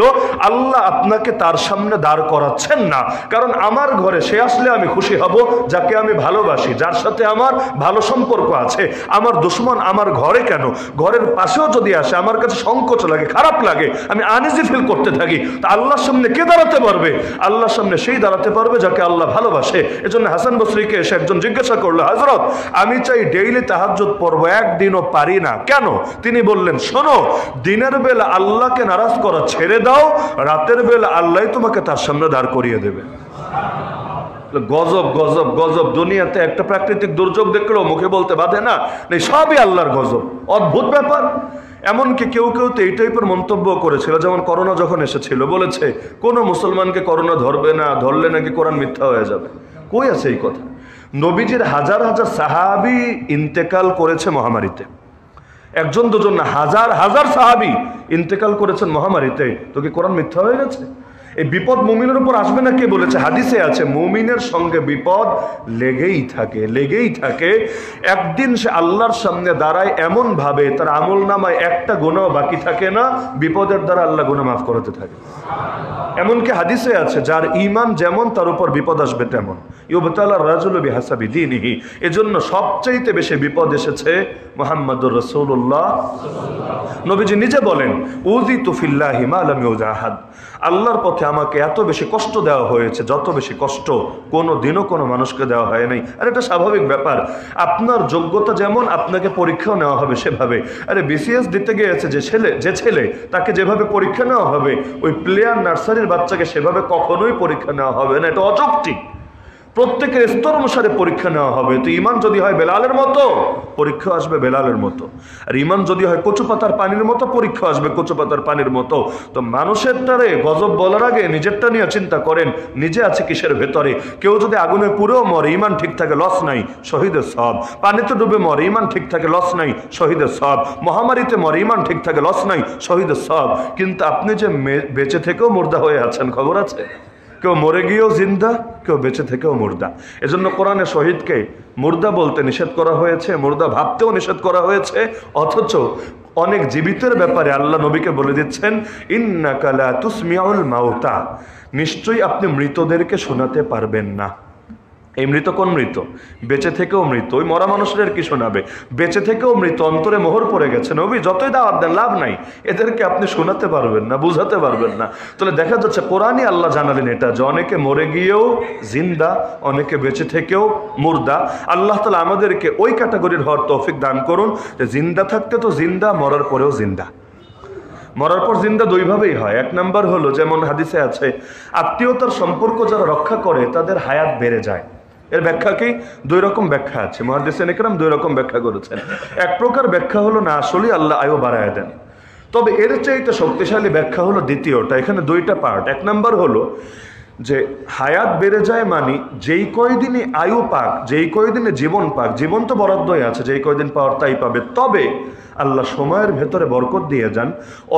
আল্লাহ আপনাকে তার সামনে দাঁড় করাচ্ছেন না, কারণ আমার ঘরে সে আসলে আমি খুশি হব যাকে আমি ভালোবাসি, যার সাথে আমার ভালো সম্পর্ক আছে। আমার দুশমন আমার ঘরে কেন, ঘরের পাশেও যদি আসে আমার কাছে সংকোচ লাগে, খারাপ লাগে, আমি আনইজি ফিল করতে থাকি। তা আল্লাহর সামনে কে দাঁড়াতে পারবে? আল্লাহর সামনে সেই দাঁড়াতে পারবে যাকে আল্লাহ ভালোবাসে। এজন্য হাসান বসরিকে এসে একজন জিজ্ঞাসা করলো, হযরত আমি চাই ডেইলি তাহাজ্জুদ পড়বো, একদিনও পারি না, কেন? তিনি বললেন, শোনো, দিনের বেলা আল্লাহকে নারাজ করা ছেড়ে দাও, রাতের বেলা আল্লাহ তোমাকে তার সামনে দাঁড় করিয়ে দেবে। গজব গজব গজব। দুনিয়াতে একটা প্রাকৃতিক দুর্যোগ দেখলেও মুখে বলতে বাধে না, সবই আল্লাহর গজব। অদ্ভুত ব্যাপার। এমনকি কেউ কেউ তো এই টাইপের মন্তব্য করেছিল, যেমন করোনা যখন এসেছিল, বলেছে কোনো মুসলমানকে করোনা ধরবে না, ধরলে নাকি কোরআন মিথ্যা হয়ে যাবে। কই আছে এই কথা? নবীজির হাজার হাজার সাহাবী ইন্তেকাল করেছে মহামারীতে, একজন দুজন না, হাজার হাজার সাহাবী ইন্তেকাল করেছেন মহামারীতে, তো কি কোরআন মিথ্যা হয়ে গেছে? এই বিপদ মুমিনের উপর আসবে না কে বলেছে? হাদিসে আছে মুমিনের সঙ্গে বিপদ লেগেই থাকে, লেগেই থাকে। একদিন সে আল্লাহর সামনে দাঁড়ায় এমন ভাবে তার আমল নামায় একটা গুনাহ বাকি থাকে না, বিপদের দ্বারা আল্লাহ গুনাহ মাফ করতে থাকে। এমনকি হাদিসে আছে যার ঈমান যেমন তার উপর বিপদ আসবে তেমন। ইউবতালার রাজুলু বিহাসাবি দীনিহি। এজন্য সবচাইতে বেশি বিপদ এসেছে মুহাম্মদুর রাসূলুল্লাহ। নবীজি নিজে বলেন, উযিতু ফিল্লাহি মা লাম ইউজাহাদ, আল্লাহর পথে আমাকে এত বেশি কষ্ট দেওয়া হয়েছে যত বেশি কষ্ট কোনো দিনও কোনো মানুষকে দেওয়া হয় নাই। আর এটা স্বাভাবিক ব্যাপার, আপনার যোগ্যতা যেমন আপনাকে পরীক্ষাও নেওয়া হবে সেভাবে। আরে বিসিএস দিতে গিয়েছে যে ছেলে তাকে যেভাবে পরীক্ষা নেওয়া হবে, ওই প্লেয়ার নার্সারির বাচ্চাকে সেভাবে কখনোই পরীক্ষা নেওয়া হবে না, এটা অযৌক্তিক। প্রত্যেকের স্তর অনুসারে পরীক্ষা নেওয়া হবে। তো ঈমান যদি হয় বেলালের মতো, পরীক্ষা আসবে বেলালের মতো। আর ঈমান যদি হয় কচু পাতার পানির মতো, পরীক্ষা আসবে কচু পাতার পানির মতো। তো মানুষের দ্বারে গজব বলার আগে নিজেরটা নিয়ে চিন্তা করেন, নিজে আছে কিসের ভেতরে। কেউ যদি আগুনে পুড়েও মরে, ঈমান ঠিক থাকে, লস নাই, শহীদের সওয়াব। পানিতে ডুবে মরে, ঈমান ঠিক থাকে, লস নাই, শহীদের সওয়াব। মহামারীতে মরে, ঈমান ঠিক থাকে, লস নাই, শহীদের সওয়াব। কিন্তু আপনি যে বেঁচে থেকেও মুর্দা হয়ে আছেন, খবর আছে? কেউ মরে গিয়েও জিন্দা, কেউ বেঁচে থেকেও মুর্দা। এজন্য কোরআনে শহীদকে মুর্দা বলতে নিষেধ করা হয়েছে, মুর্দা ভাবতেও নিষেধ করা হয়েছে। অথচ অনেক জীবিতের ব্যাপারে আল্লাহ নবীকে বলে দিচ্ছেন, ইন্নাকা লা তুসমিউল মাউতা, নিশ্চয়ই আপনি মৃতদেরকে শোনাতে পারবেন না। এই মৃত কোন মৃত? বেঁচে থেকেও মৃত। ওই মরা মানুষের কি শোনাবে? বেঁচে থেকেও মৃত, অন্তরে মোহর পড়ে গেছে। নবী যতই দাওয়াত দেন লাভ নাই, এদেরকে আপনি শোনাতে পারবেন না, বুঝাতে পারবেন না। তাহলে দেখা যাচ্ছে কোরআনই আল্লাহ জানালেন এটা, যে অনেকে মরে গিয়েও জিন্দা, অনেকে বেঁচে থেকেও মুর্দা। আল্লাহ তাআলা আমাদেরকে ওই ক্যাটাগরির হওয়ার তৌফিক দান করুন, যে জিন্দা থাকতে তো জিন্দা, মরার পরেও জিন্দা। মরার পর জিন্দা দুইভাবেই হয়। এক নাম্বার হলো, যেমন হাদিসে আছে, আত্মীয়তার সম্পর্ক যারা রক্ষা করে তাদের হায়াত বেড়ে যায়। এর ব্যাখ্যা কি? দুই রকম ব্যাখ্যা আছে, মুহাদ্দিসিন ইকরাম দুই রকম ব্যাখ্যা করেছেন। এক প্রকার ব্যাখ্যা হলো না, আসলে আল্লাহ আয়ু বাড়ায় দেন। তবে এর চাইতে শক্তিশালী ব্যাখ্যা হলো দ্বিতীয়টা। এখানে দুইটা পার্ট। এক নাম্বার হলো যে হায়াত বেড়ে যায় মানে যেই কয়দিনই আয়ু পাক, যেই কয়দিনে জীবন পাক, জীবন তো বরাদ্দই আছে, যেই কয়দিন পাওয়ার তাই পাবে। তবে আল্লাহ সময়ের ভেতরে বরকত দিয়ে যান,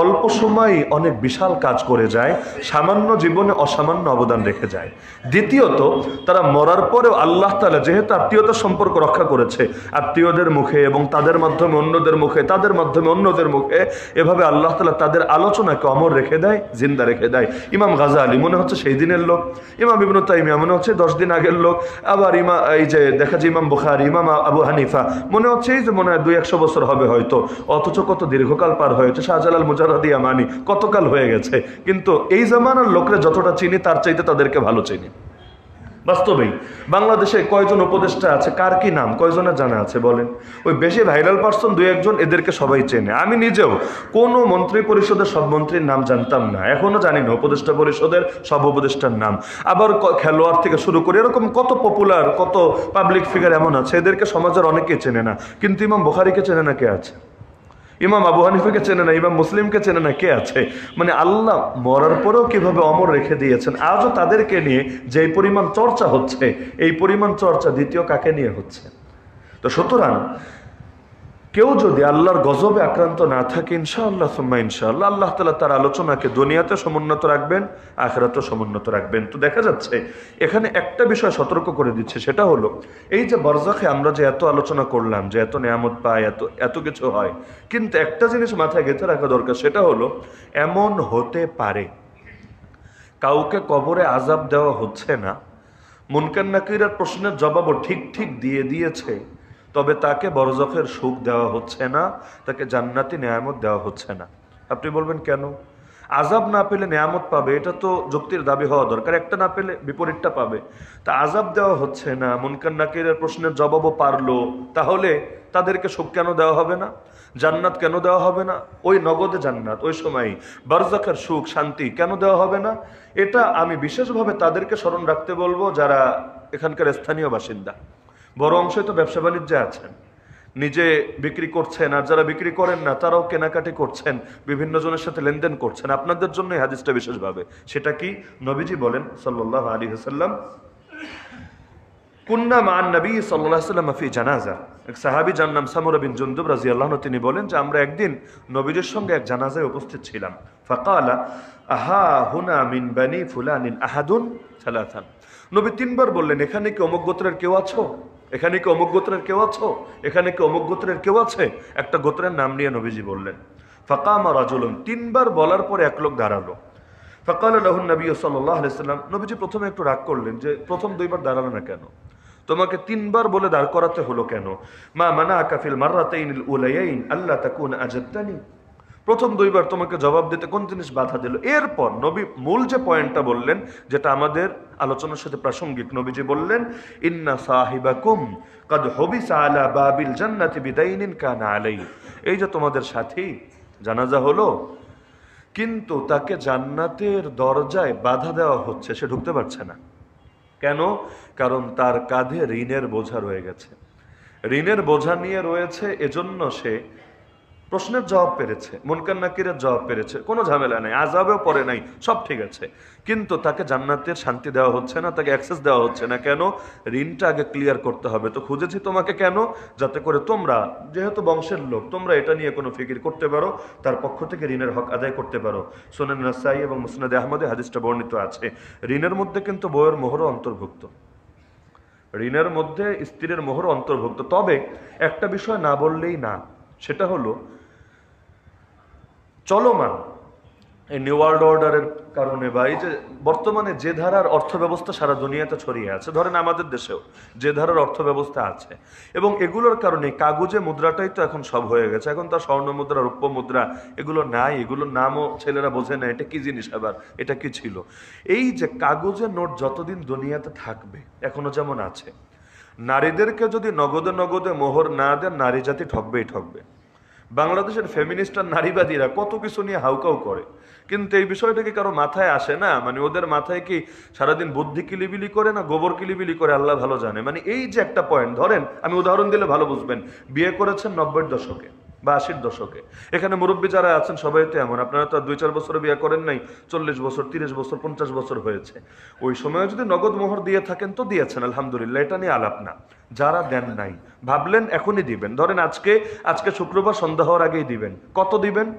অল্প সময়ই অনেক বিশাল কাজ করে যায়, সামান্য জীবনে অসামান্য অবদান রেখে যায়। দ্বিতীয়ত, তারা মরার পরেও আল্লাহ তাআলা যেহেতু আত্মীয়তার সম্পর্ক রক্ষা করেছে, আত্মীয়দের মুখে এবং তাদের মাধ্যমে অন্যদের মুখে, তাদের মাধ্যমে অন্যদের মুখে, এভাবে আল্লাহ তাআলা তাদের আলোচনাকে অমর রেখে দেয়, জিন্দা রেখে দেয়। ইমাম গাজালি মনে হচ্ছে সেই দিনের লোক, ইমাম ইবনে তাইমিয়া মনে হচ্ছে 10 দিন আগের লোক, আবার এই যে দেখা যায় ইমাম বুখারী, ইমাম আবু হানিফা মনে হচ্ছে এই যে মনে হয় 200-100 বছর হবে হয়তো, অথচ কত দীর্ঘকাল পার হয়েছে। শাহজালাল মুজাররাদি আমানি কতকাল হয়ে গেছে, কিন্তু এই জামানার লোকরা যতটা চিনি তার চাইতে তাদেরকে ভালো চিনি। বাস্তবেই বাংলাদেশে কয়জন উপদেষ্টা আছে, কার কি নাম কয়জনের জানা আছে বলেন? ওই বেশি ভাইরাল পারসন 2-1 জন, এদেরকে সবাই চেনে। আমি নিজেও কোনো মন্ত্রী পরিষদের সব মন্ত্রীর নাম জানতাম না, এখনো জানি না উপদেষ্টা পরিষদের সব উপদেষ্টার নাম। আবার খেলোয়াড় থেকে শুরু করে এরকম কত পপুলার, কত পাবলিক ফিগার এমন আছে, এদেরকে সমাজের অনেকেই চেনে না। কিন্তু ইমাম বুখারীকে চেনে না কে আছে? ইমাম আবু হানিফাকে চেনে না, ইমাম মুসলিমকে চেনে না কে আছে? মানে আল্লাহ মরার পরেও কিভাবে অমর রেখে দিয়েছেন। আজও তাদেরকে নিয়ে যে পরিমাণ চর্চা হচ্ছে, এই পরিমাণ চর্চা দ্বিতীয় কাকে নিয়ে হচ্ছে? তো সুতরাং কেউ যদি আল্লাহর গজবে আক্রান্ত না থাকে, ইনশাআল্লাহ সুম্মা ইনশাআল্লাহ আল্লাহ তাআলা তার আলোচনাকে দুনিয়াতে সমুন্নত রাখবেন, আখিরাতেও সমুন্নত রাখবেন। তো দেখা যাচ্ছে এখানে একটা বিষয় সতর্ক করে দিচ্ছে, সেটা হলো এই যে বরজাখে আমরা যে এত আলোচনা করলাম, যে এত নিয়ামত পাই, এত কিছু হয়, কিন্তু একটা জিনিস মাথায় গেঁথে রাখা দরকার, সেটা হলো এমন হতে পারে কাউকে কবরে আযাব দেওয়া হচ্ছে না, মুনকার নাকিরের প্রশ্নের জবাবও ঠিক ঠিক দিয়ে দিয়েছে, তবে তাকে বরজখের সুখ দেওয়া হচ্ছে না, তাকে জান্নাতি নেয়ামত দেওয়া হচ্ছে না। আপনি বলবেন কেন? আযাব না পেলে নেয়ামত পাবে, এটা তো যুক্তির দাবি হওয়া দরকার। একটা না পেলে বিপরীতটা পাবে। তা আযাব দেওয়া হচ্ছে না, মুনকার নাকিরের প্রশ্নের জবাবও পারলো, তাহলে তাদেরকে সুখ কেন দেওয়া হবে না? জান্নাত কেন দেওয়া হবে না? ওই নগদে জান্নাত, ওই সময় বারজাখের সুখ শান্তি কেন দেওয়া হবে না? এটা আমি বিশেষভাবে তাদেরকে স্মরণ রাখতে বলবো যারা এখানকার স্থানীয় বাসিন্দা। বড় অংশে তো ব্যবসা বাণিজ্যে আছেন, নিজে বিক্রি করছেন, আর যারা বিক্রি করেন না তারাও কেনাকাটি করছেন, বিভিন্ন জনের সাথে লেনদেন করছেন। আপনাদের জন্য এই হাদিসটা বিশেষভাবে। সেটা কি? নবীজি বলেন সাল্লাল্লাহু আলাইহি ওয়াসাল্লাম, কুন্না মান নবী সাল্লাল্লাহু আলাইহি ওয়াসাল্লাম ফি জানাজা। এক সাহাবী যার নাম সামুরা বিন জুনদুব রাদিয়াল্লাহু আনহু, তিনি বলেন যে আমরা একদিন নবীজির সঙ্গে এক জানাজায় উপস্থিত ছিলাম। ফাকালা আহা হুনা মিন বানি ফুলানিন আহাদুন সালাসান। নবী 3 বার বললেন, এখানে কি অমুক গোত্রের কেউ আছো? এখানে কি অমুক গোত্রের কেউ আছো? এখানে কি অমুক গোত্রের কেউ আছে? একটা গোত্রের নাম নিয়ে নবীজি বললেন। ফাকামা রাজুলুন, 3 বার বলার পরে এক লোক দাঁড়ালো। ফাকালা লাহু নবী সাল্লাল্লাহু আলাইহি ওয়াসাল্লাম, নবীজি প্রথমে একটু রাগ করলেন যে প্রথম 2 বার দাঁড়ালো না কেন? তোমাকে 3 বার বলে দাঁড় করাতে হলো কেন? মা মানাকা ফিল মাররাতাইনিল উলায়াইন আল্লা তাকুনা আজাবতানি। প্রথম 2 বার তোমাকে জবাব দিতে কোন জিনিস বাধা দিল? এরপর নবী মূল যে পয়েন্টটা বললেন, যেটা আমাদের আলোচনার সাথে প্রাসঙ্গিক, নবীজি বললেন, ইন্না সাহিবাকুম কাদ হুবিসা আলা বাবিল জান্নাতি বিদাইনিন কানা আলাইহি। এই যে তোমাদের সাথী জানাজা হলো, কিন্তু তাকে জান্নাতের দরজায় বাধা দেওয়া হচ্ছে, সে ঢুকতে পারছে না। কেন? কারণ তার কাঁধে ঋণের বোঝা রয়ে গেছে। ঋণের বোঝা নিয়ে রয়েছে, এজন্য সে প্রশ্নের জবাব পেরেছে, মুনকার নাকিরের জবাব পেরেছে, কোনো ঝামেলা নাই, আযাবেও পড়ে নাই, সব ঠিক আছে, কিন্তু তাকে জান্নাতের শান্তি দেওয়া হচ্ছে না, তাকে অ্যাক্সেস দেওয়া হচ্ছে না। কেন? ঋণটা আগে ক্লিয়ার করতে হবে। তো খুঁজেছি তোমাকে কেন? যাতে করে তোমরা যেহেতু বংশের লোক, তোমরা এটা নিয়ে কোনো ফিকির করতে পারো, তার পক্ষ থেকে ঋণের হক আদায় করতে পারো। সুনান নাসাই এবং মুসনাদে আহমদে হাদিসটা বর্ণিত আছে। ঋণের মধ্যে কিন্তু বইয়ের মোহরও অন্তর্ভুক্ত, ঋণের মধ্যে স্ত্রীর মোহর অন্তর্ভুক্ত। তবে একটা বিষয় না বললেই না, সেটা হলো চলমান এই নিউ ওয়ার্ল্ড অর্ডারের কারণে বা এই যে বর্তমানে যে ধারার অর্থ ব্যবস্থা সারা দুনিয়াতে ছড়িয়ে আছে, ধরেন আমাদের দেশেও যে ধারার অর্থ ব্যবস্থা আছে, এবং এগুলোর কারণে কাগজে মুদ্রাটাই তো এখন সব হয়ে গেছে। এখন তার স্বর্ণ মুদ্রা, রৌপ্য মুদ্রা এগুলো নাই, এগুলোর নামও ছেলেরা বোঝে না এটা কি জিনিস, আবার এটা কি ছিল। এই যে কাগজের নোট যতদিন দুনিয়াতে থাকবে, এখনো যেমন আছে, নারীদেরকে যদি নগদে নগদে মোহর না দেন, নারী জাতি ঠকবেই ঠকবে। বাংলাদেশের ফেমিনিস্ট আর নারীবাদীরা কত কিছু নিয়ে হাউকাউ করে, কিন্তু এই বিষয়টা কি কারো মাথায় আসে না? মানে ওদের মাথায় কি সারাদিন বুদ্ধি কিলিবিলি করে না গোবর কিলিবিলি করে, আল্লাহ ভালো জানে। মানে এই যে একটা পয়েন্ট, ধরেন আমি উদাহরণ দিলে ভালো বুঝবেন, বিয়ে করেছেন 90-এর দশকে বা 80-র দশকে, এখানে মুরব্বী যারা আছেন সবাই তো এমন, আপনারা তো 2-4 বছরে বিয়ে করেন নাই, 40 বছর 30 বছর 50 বছর হয়েছে। ওই সময় যদি নগদ মোহর দিয়ে থাকেন তো দিয়েছেন, আলহামদুলিল্লাহ, এটা নিয়ে আলাপ না। যারা দেন নাই, ভাবলেন এখনই দিবেন, ধরেন আজকে শুক্রবার সন্ধ্যা হওয়ার আগেই দিবেন, কত দিবেন?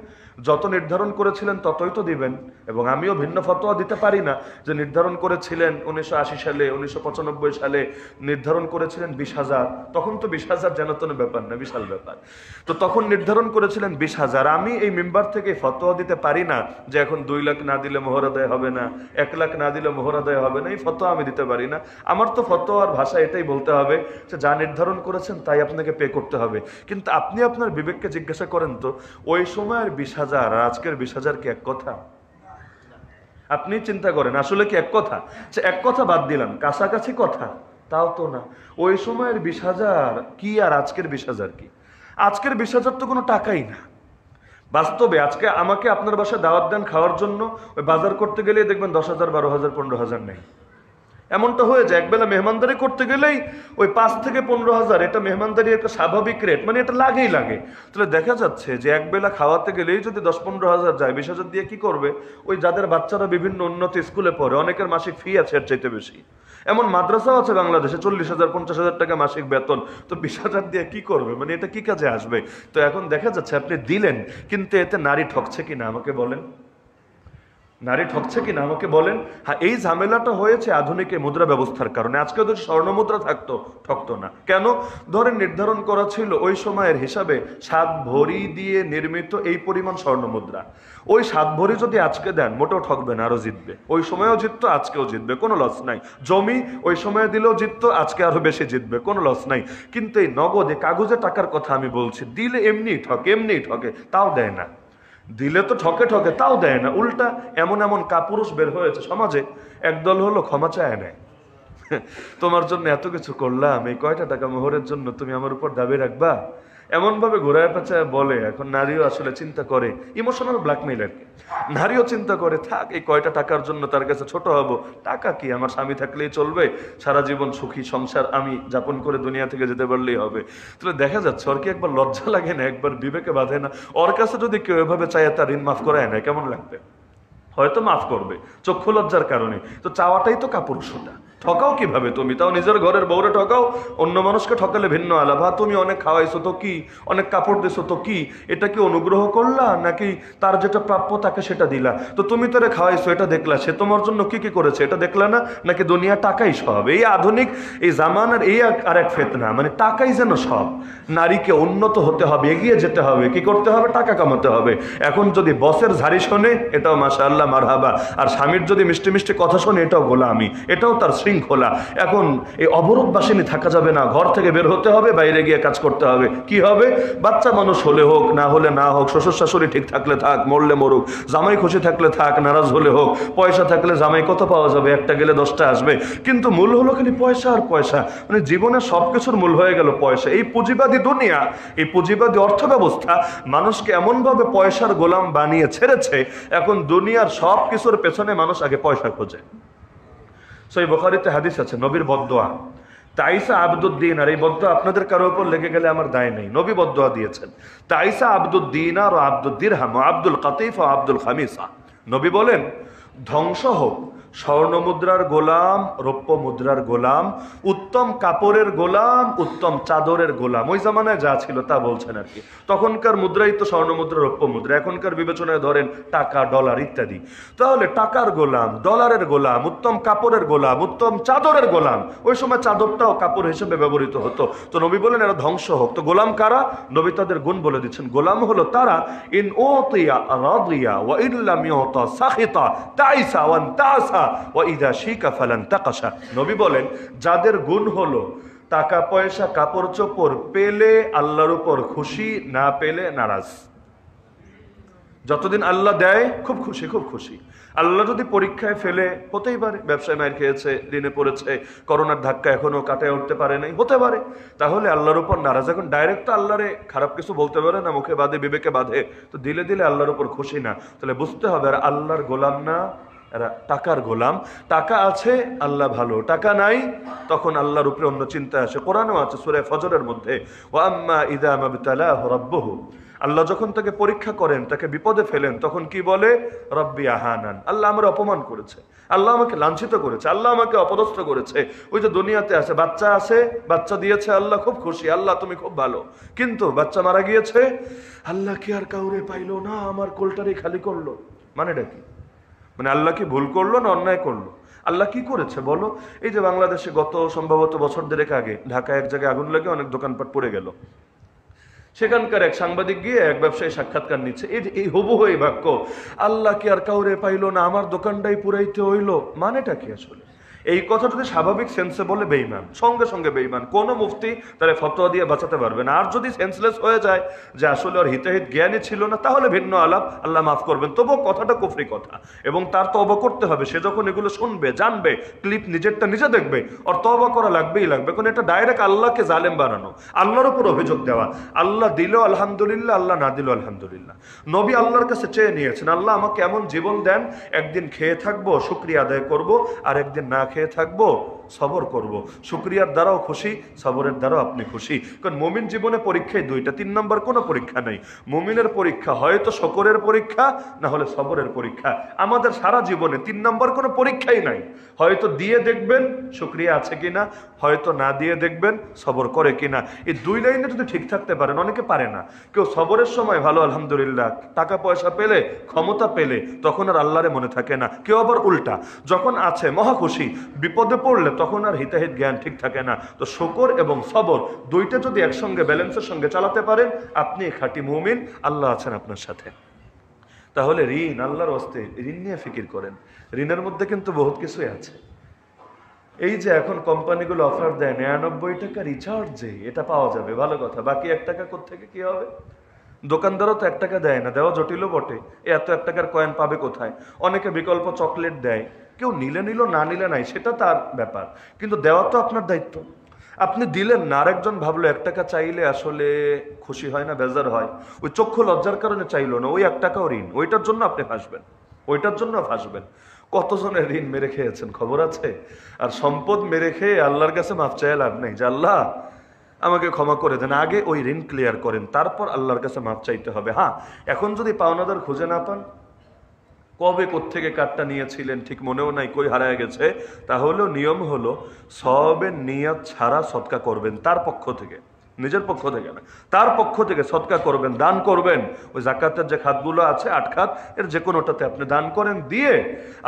যত নির্ধারণ করেছিলেন ততই তো দিবেন। এবং আমিও ভিন্ন ফতোয়া দিতে পারি না যে নির্ধারণ করেছিলেন 1980 সালে, 1995 সালে নির্ধারণ করেছিলেন 20,000, তখন তো 20,000 যেন তেন ব্যাপার না, বিশাল ব্যাপার। তো তখন নির্ধারণ করেছিলেন 20,000। আমি এই মেম্বার থেকে ফতোয়া দিতে পারি না যে এখন 2 লাখ না দিলে মোহর আদায় হবে না, 1 লাখ না দিলে মোহর আদায় হবে না, এই ফতোয়া আমি দিতে পারি না। আমার তো ফতোয়ার ভাষা এটাই বলতে হবে যে যা নির্ধারণ করেছেন তাই আপনাকে পে করতে হবে। কিন্তু আপনি আপনার বিবেককে জিজ্ঞাসা করেন তো, ওই সময়ের 20,000 আর আজকের 20,000 কি এক কথা? আপনি চিন্তা করেন, আসলে কি এক কথা? এক কথা বাদ দিলাম, কাছাকাছি কথা তাও তো না। ওই সময়ের 20,000 কি আর আজকের 20,000 কি? আজকের 20,000 তো কোনো টাকাই না। বাস্তবে আজকে আমাকে আপনার বাসায় দাওয়াত দেন খাওয়ার জন্য, ওই বাজার করতে গেলেই দেখবেন 10,000, 12,000, 15,000 নেই। এমনটা হয়ে যায়, একবেলা মেহমানদারি করতে গেলেই ওই 5 থেকে 15,000, এটা মেহমানদারি একটা স্বাভাবিক রেট, মানে এটা লাগেই লাগে। তাহলে দেখা যাচ্ছে যে একবেলা খাওয়াতে গেলেই যদি 10-15,000 যায়, 20,000 দিয়ে কি করবে? ওই যাদের বাচ্চারা বিভিন্ন উন্নত স্কুলে পড়ে, অনেকের মাসিক ফি আছে এর চাইতে বেশি। এমন মাদ্রাসাও আছে বাংলাদেশে 40,000, 50,000 টাকা মাসিক বেতন, তো 20,000 দিয়ে কি করবে? মানে এটা কি কাজে আসবে? তো এখন দেখা যাচ্ছে আপনি দিলেন, কিন্তু এতে নারী ঠকছে কিনা আমাকে বলেন, নারী ঠকছে কিনা আমাকে বলেন। হ্যাঁ, এই ঝামেলাটা হয়েছে আধুনিক এই মুদ্রা ব্যবস্থার কারণে। আজকে যদি স্বর্ণ মুদ্রা থাকতো, ঠকতো না। কেন? ধরেন নির্ধারণ করা ছিল ওই সময়ের হিসাবে 7 ভরি দিয়ে নির্মিত এই পরিমাণ স্বর্ণ মুদ্রা। ওই 7 ভরি যদি আজকে দেন, মোটেও ঠকবে না, আরো জিতবে। ওই সময়ও জিততো, আজকেও জিতবে, কোনো লস নাই। জমি ওই সময় দিলেও জিততো, আজকে আরো বেশি জিতবে, কোনো লস নাই। কিন্তু এই নগদে কাগজে টাকার কথা আমি বলছি, দিলে এমনিই ঠকে, এমনিই ঠকে, তাও দেয় না। দিলে তো ঠকে ঠকে, তাও দেয় না। উল্টা এমন এমন কাপুরুষ বের হয়েছে সমাজে, একদল হলো ক্ষমা চায় নেয়। তোমার জন্য এত কিছু করলাম, এই কয়টা টাকা মোহরের জন্য তুমি আমার উপর দাবি রাখবা? এমন ভাবে ঘোরায় পেঁচায় বলে। এখন নারীও আসলে চিন্তা করে, ইমোশনাল ব্ল্যাকমেইল আর কি। নারীও চিন্তা করে, থাক এই কয়টা টাকার জন্য তার কাছে ছোট হব, টাকা কি, আমার স্বামী থাকলেই চলবে, সারা জীবন সুখী সংসার আমি যাপন করে দুনিয়া থেকে যেতে পারলেই হবে। তাহলে দেখা যাচ্ছে ওর কি একবার লজ্জা লাগে না, একবার বিবেকে বাঁধে না? ওর কাছে যদি কেউ এভাবে চায় তার ঋণ মাফ করায় না, কেমন লাগবে? হয়তো মাফ করবে চক্ষু লজ্জার কারণে। তো চাওয়াটাই তো কাপুরুষতা। ঠকাও কিভাবে তুমি? তাও নিজের ঘরের বউরে ঠকাও, অন্য মানুষকে ঠকালে ভিন্ন আলাদা। তুমি অনেক খাওয়াইছো তো কি, অনেক কাপড় দিছো তো কি, এটা কি অনুগ্রহ করলা, নাকি তার যেটা প্রাপ্য তাকে সেটা দিলা? তো তুমি তারে খাওয়াইছো এটা দেখলা, সে তোমার জন্য কি কি করেছে এটা দেখলা না? নাকি দুনিয়া টাকাই সব? এই আধুনিক এই জামানার এই আর এক ফেতনা, মানে টাকাই যেন সব। নারীকে উন্নত হতে হবে, এগিয়ে যেতে হবে, কি করতে হবে? টাকা কামাতে হবে। এখন যদি বসের ঝাড়ি শোনে, এটাও মাশাআল্লাহ মারহাবা। আর স্বামীর যদি মিষ্টি মিষ্টি কথা শোনে, এটাও গোলামি, এটাও তার শৃঙ্খলা। এখন এই অবরোধ বাসিনী থাকা যাবে না, ঘর থেকে বের হতে হবে, বাইরে গিয়ে কাজ করতে হবে। কি হবে? বাচ্চা মানুষ হলে হোক, না হলে না হোক, শ্বশুর শাশুড়ি ঠিক থাকলে থাক, মরলে মরুক, জামাই খুশি থাকলে থাক, নারাজ হলে হোক, পয়সা থাকলে জামাই কত পাওয়া যাবে, একটা গেলে 10টা আসবে। কিন্তু মূল হলো খালি পয়সা আর পয়সা। মানে জীবনের সবকিছুর মূল হয়ে গেল পয়সা। এই পুঁজিবাদী দুনিয়া, এই পুঁজিবাদী অর্থ ব্যবস্থা মানুষকে এমনভাবে পয়সার গোলাম বানিয়ে ছেড়েছে, এখন দুনিয়ার সব কিছুর পেছনে মানুষ আগে পয়সা খোঁজে। সহিহ বুখারীতে হাদিস আছে, নবীর বদদোয়া, তাইসা আবদুদ্দিন। আর এই বদদোয়া আপনাদের কারো উপর লেগে গেলে আমার দায় নেই, নবী বদদোয়া দিয়েছেন। তাইসা আবদুদ্দিনার ও আব্দুদ দিরহাম ও আব্দুল কাতিফ ও আব্দুল খামিসা। নবী বলেন, ধ্বংস হোক স্বর্ণ মুদ্রার গোলাম, রৌপ্য মুদ্রার গোলাম, উত্তম কাপড়ের গোলাম, উত্তম চাদরের গোলাম। ওই জামানায় যা ছিল তা বলছেন আর কি। তখনকার মুদ্রাই তো স্বর্ণ মুদ্রা, রৌপ্য মুদ্রা। এখনকার বিবেচনায় ধরেন টাকা, ডলার ইত্যাদি। তাহলে টাকার গোলাম, ডলারের গোলাম, উত্তম কাপড়ের গোলাম, উত্তম চাদরের গোলাম। ওই সময় চাদরটাও কাপড় হিসেবে ব্যবহৃত হতো। তো নবী বলেন এরা ধ্বংস হোক। তো গোলাম কারা? নবী তাদের গুণ বলে দিচ্ছেন। গোলাম হলো তারা ইন ওতিয়া রাদিয়া ওয়া ইল্লাম ইউতা সাখিতা তাইসা ওয়া তাসা ওয়া ইযা শিকা ফালান তাকাশা। নবী বলেন যাদের গুণ হলো টাকা পয়সা কাপড় চোপড় পেলে আল্লাহর উপর খুশি, না পেলে নারাজ। যতদিন আল্লাহ দেয় খুব খুশি, খুব খুশি। আল্লাহ যদি পরীক্ষায় ফেলে, হতেই পারে ব্যবসায় মার খেয়েছে, ঋণে পড়েছে, করোনার ধাক্কা এখনো কাটায় উঠতে পারে নাই, হতে পারে, তাহলে আল্লাহর উপর নারাজ। এখন ডাইরেক্ট তো আল্লাহরে খারাপ কিছু বলতে পারে না, মুখে বাঁধে, বিবেকে বাঁধে, তো দিলে দিলে আল্লাহর উপর খুশি না। তাহলে বুঝতে হবে আর আল্লাহর গোলাম না, এরা টাকার গোলাম। টাকা আছে আল্লাহ ভালো, টাকা নাই তখন আল্লাহর উপরে অন্য চিন্তা আসে। কোরআনেও আছে সূরা ফজরের মধ্যে, ওয়া আম্মা ইযা মাবতালাহু রাব্বুহু, আল্লাহ যখন তাকে পরীক্ষা করেন, তাকে বিপদে ফেলেন, তখন কি বলে? রব্বি আহানান, আল্লাহ আমার অপমান করেছে, আল্লাহ আমাকে লাঞ্ছিত করেছে, আল্লাহ আমাকে অপদস্থ করেছে। ওই যে দুনিয়াতে আছে, বাচ্চা আছে, বাচ্চা দিয়েছে আল্লাহ, খুব খুশি, আল্লাহ তুমি খুব ভালো। কিন্তু বাচ্চা মারা গিয়েছে, আল্লাহ কি আর কাউরে পাইলো না, আমার কোলটারে খালি করলো। মানেটা কি? মানে আল্লাহ কি ভুল করলো না অন্যায় করলো? আল্লাহ কি করেছে বলো? এই যে বাংলাদেশে গত সম্ভবত বছর দেড়েক আগে ঢাকায় এক জায়গায় আগুন লেগে অনেক দোকানপাট পড়ে গেল। সেখানকার এক সাংবাদিক গিয়ে এক ব্যবসায়ী সাক্ষাৎকার নিচ্ছে, এই হুবহু এই বাক্য, আল্লাহ কি আর কাউরে পাইলো না, আমার দোকানটাই পুরাইতে হইলো। মানেটা কি আসলে? এই কথা যদি স্বাভাবিক সেন্সে বলে বেঈমান, সঙ্গে সঙ্গে বেঈমান, কোনো মুফতি তারে ফতোয়া দিয়ে বাঁচাতে পারবে না। আর যদি সেন্সলেস হয়ে যায় যে আসলে ওর হিতাহিত জ্ঞানই ছিল না, তাহলে ভিন্ন আলাপ, আল্লাহ মাফ করবেন। তবুও কথাটা কুফরি কথা, এবং তার তওবা করতে হবে। সে যখন এগুলো শুনবে, জানবে, ক্লিপ নিজেরটা নিজে দেখবে, ওর তওবা করা লাগবেই লাগবে। কারণ এটা ডাইরেক্ট আল্লাহকে জালেম বানানো, আল্লাহর উপর অভিযোগ দেওয়া। আল্লাহ দিলেও আলহামদুলিল্লাহ, আল্লাহ না দিলেও আলহামদুলিল্লাহ। নবী আল্লাহর কাছে চেয়ে নিয়েছেন, আল্লাহ আমাকে এমন জীবন দেন, একদিন খেয়ে থাকবো, শুকরিয়া আদায় করব, আর একদিন না খেয়ে থাকবো, সবর করব। শুকরিয়ার দ্বারাও খুশি, সবরের দ্বারাও আপনি খুশি। কারণ মুমিন জীবনে পরীক্ষায় দুইটা, 3 নম্বর কোনো পরীক্ষা নাই। মুমিনের পরীক্ষা হয়তো শুকরের পরীক্ষা, না হলে সবরের পরীক্ষা। আমাদের সারা জীবনে 3 নম্বর কোনো পরীক্ষাই নাই। হয়তো দিয়ে দেখবেন শুকরিয়া আছে কিনা, হয়তো না দিয়ে দেখবেন সবর করে কিনা। এই 2 লাইনে যদি ঠিক থাকতে পারেন, অনেকে পারে না। কেউ সবরের সময় ভালো আলহামদুলিল্লাহ, টাকা পয়সা পেলে, ক্ষমতা পেলে, তখন আর আল্লাহরে মনে থাকে না। কেউ আবার উল্টা, যখন আছে মহা খুশি, বিপদে পড়লে তখন আর হিতাহিত জ্ঞান ঠিক থাকে না। তো শুকর এবং সবর দুইটা যদি একসঙ্গে ব্যালেন্সের সঙ্গে চালাতে পারেন, আপনি খাঁটি মুমিন, আল্লাহ আছেন আপনার সাথে। তাহলে ঋণ, আল্লাহর হস্তে ঋণ নিয়ে ফিকির করেন। ঋণের মধ্যে কিন্তু বহুত কিছুই আছে। এই যে এখন কোম্পানিগুলো অফার দেয় 99 টাকা রিচার্জে এটা পাওয়া যাবে, ভালো কথা, বাকি 1 টাকা কোত্থেকে কি হবে? দোকানদারও তো 1 টাকা দেয় না, দেওয়া জটিলও বটে। এত 1 টাকার কয়েন পাবে কোথায়? অনেকে বিকল্প চকলেট দেয়, কেউ নিলে নিল, না নিলে নাই, সেটা তার ব্যাপার, কিন্তু দেওয়া তো আপনার দায়িত্ব। আপনি দিলেন না, আরেকজন ভাবলো 1 টাকা চাইলে আসলে খুশি হয় না, বেজার হয়, ওই চক্ষু লজ্জার কারণে চাইলো না, ওই 1 টাকাও ঋণ, ওইটার জন্য আপনি ফাঁসবেন, ওইটার জন্য ফাঁসবেন। কতজনের ঋণ মেরে খেয়েছেন খবর আছে? আর সম্পদ মেরে খেয়ে আল্লাহর কাছে মাফ চাই লাভ নেই যে আল্লাহ আমাকে ক্ষমা করে দেন। আগে ওই ঋণ ক্লিয়ার করেন, তারপর আল্লাহর কাছে মাফ চাইতে হবে। হ্যাঁ, এখন যদি পাওনাদার খুঁজে না পান, কবে কোত্থেকে কার্ডটা নিয়েছিলেন ঠিক মনেও নাই, কই হারায় গেছে, তাহলেও নিয়ম হলো সবের নিয়ত ছাড়া সদকা করবেন, তার পক্ষ থেকে, নিজের পক্ষ থেকে না, তার পক্ষ থেকে সদকা করবেন, দান করবেন। ওই জাকাতের যে খাতগুলো আছে 8 খাত, এর যে কোনোটাতে আপনি দান করেন, দিয়ে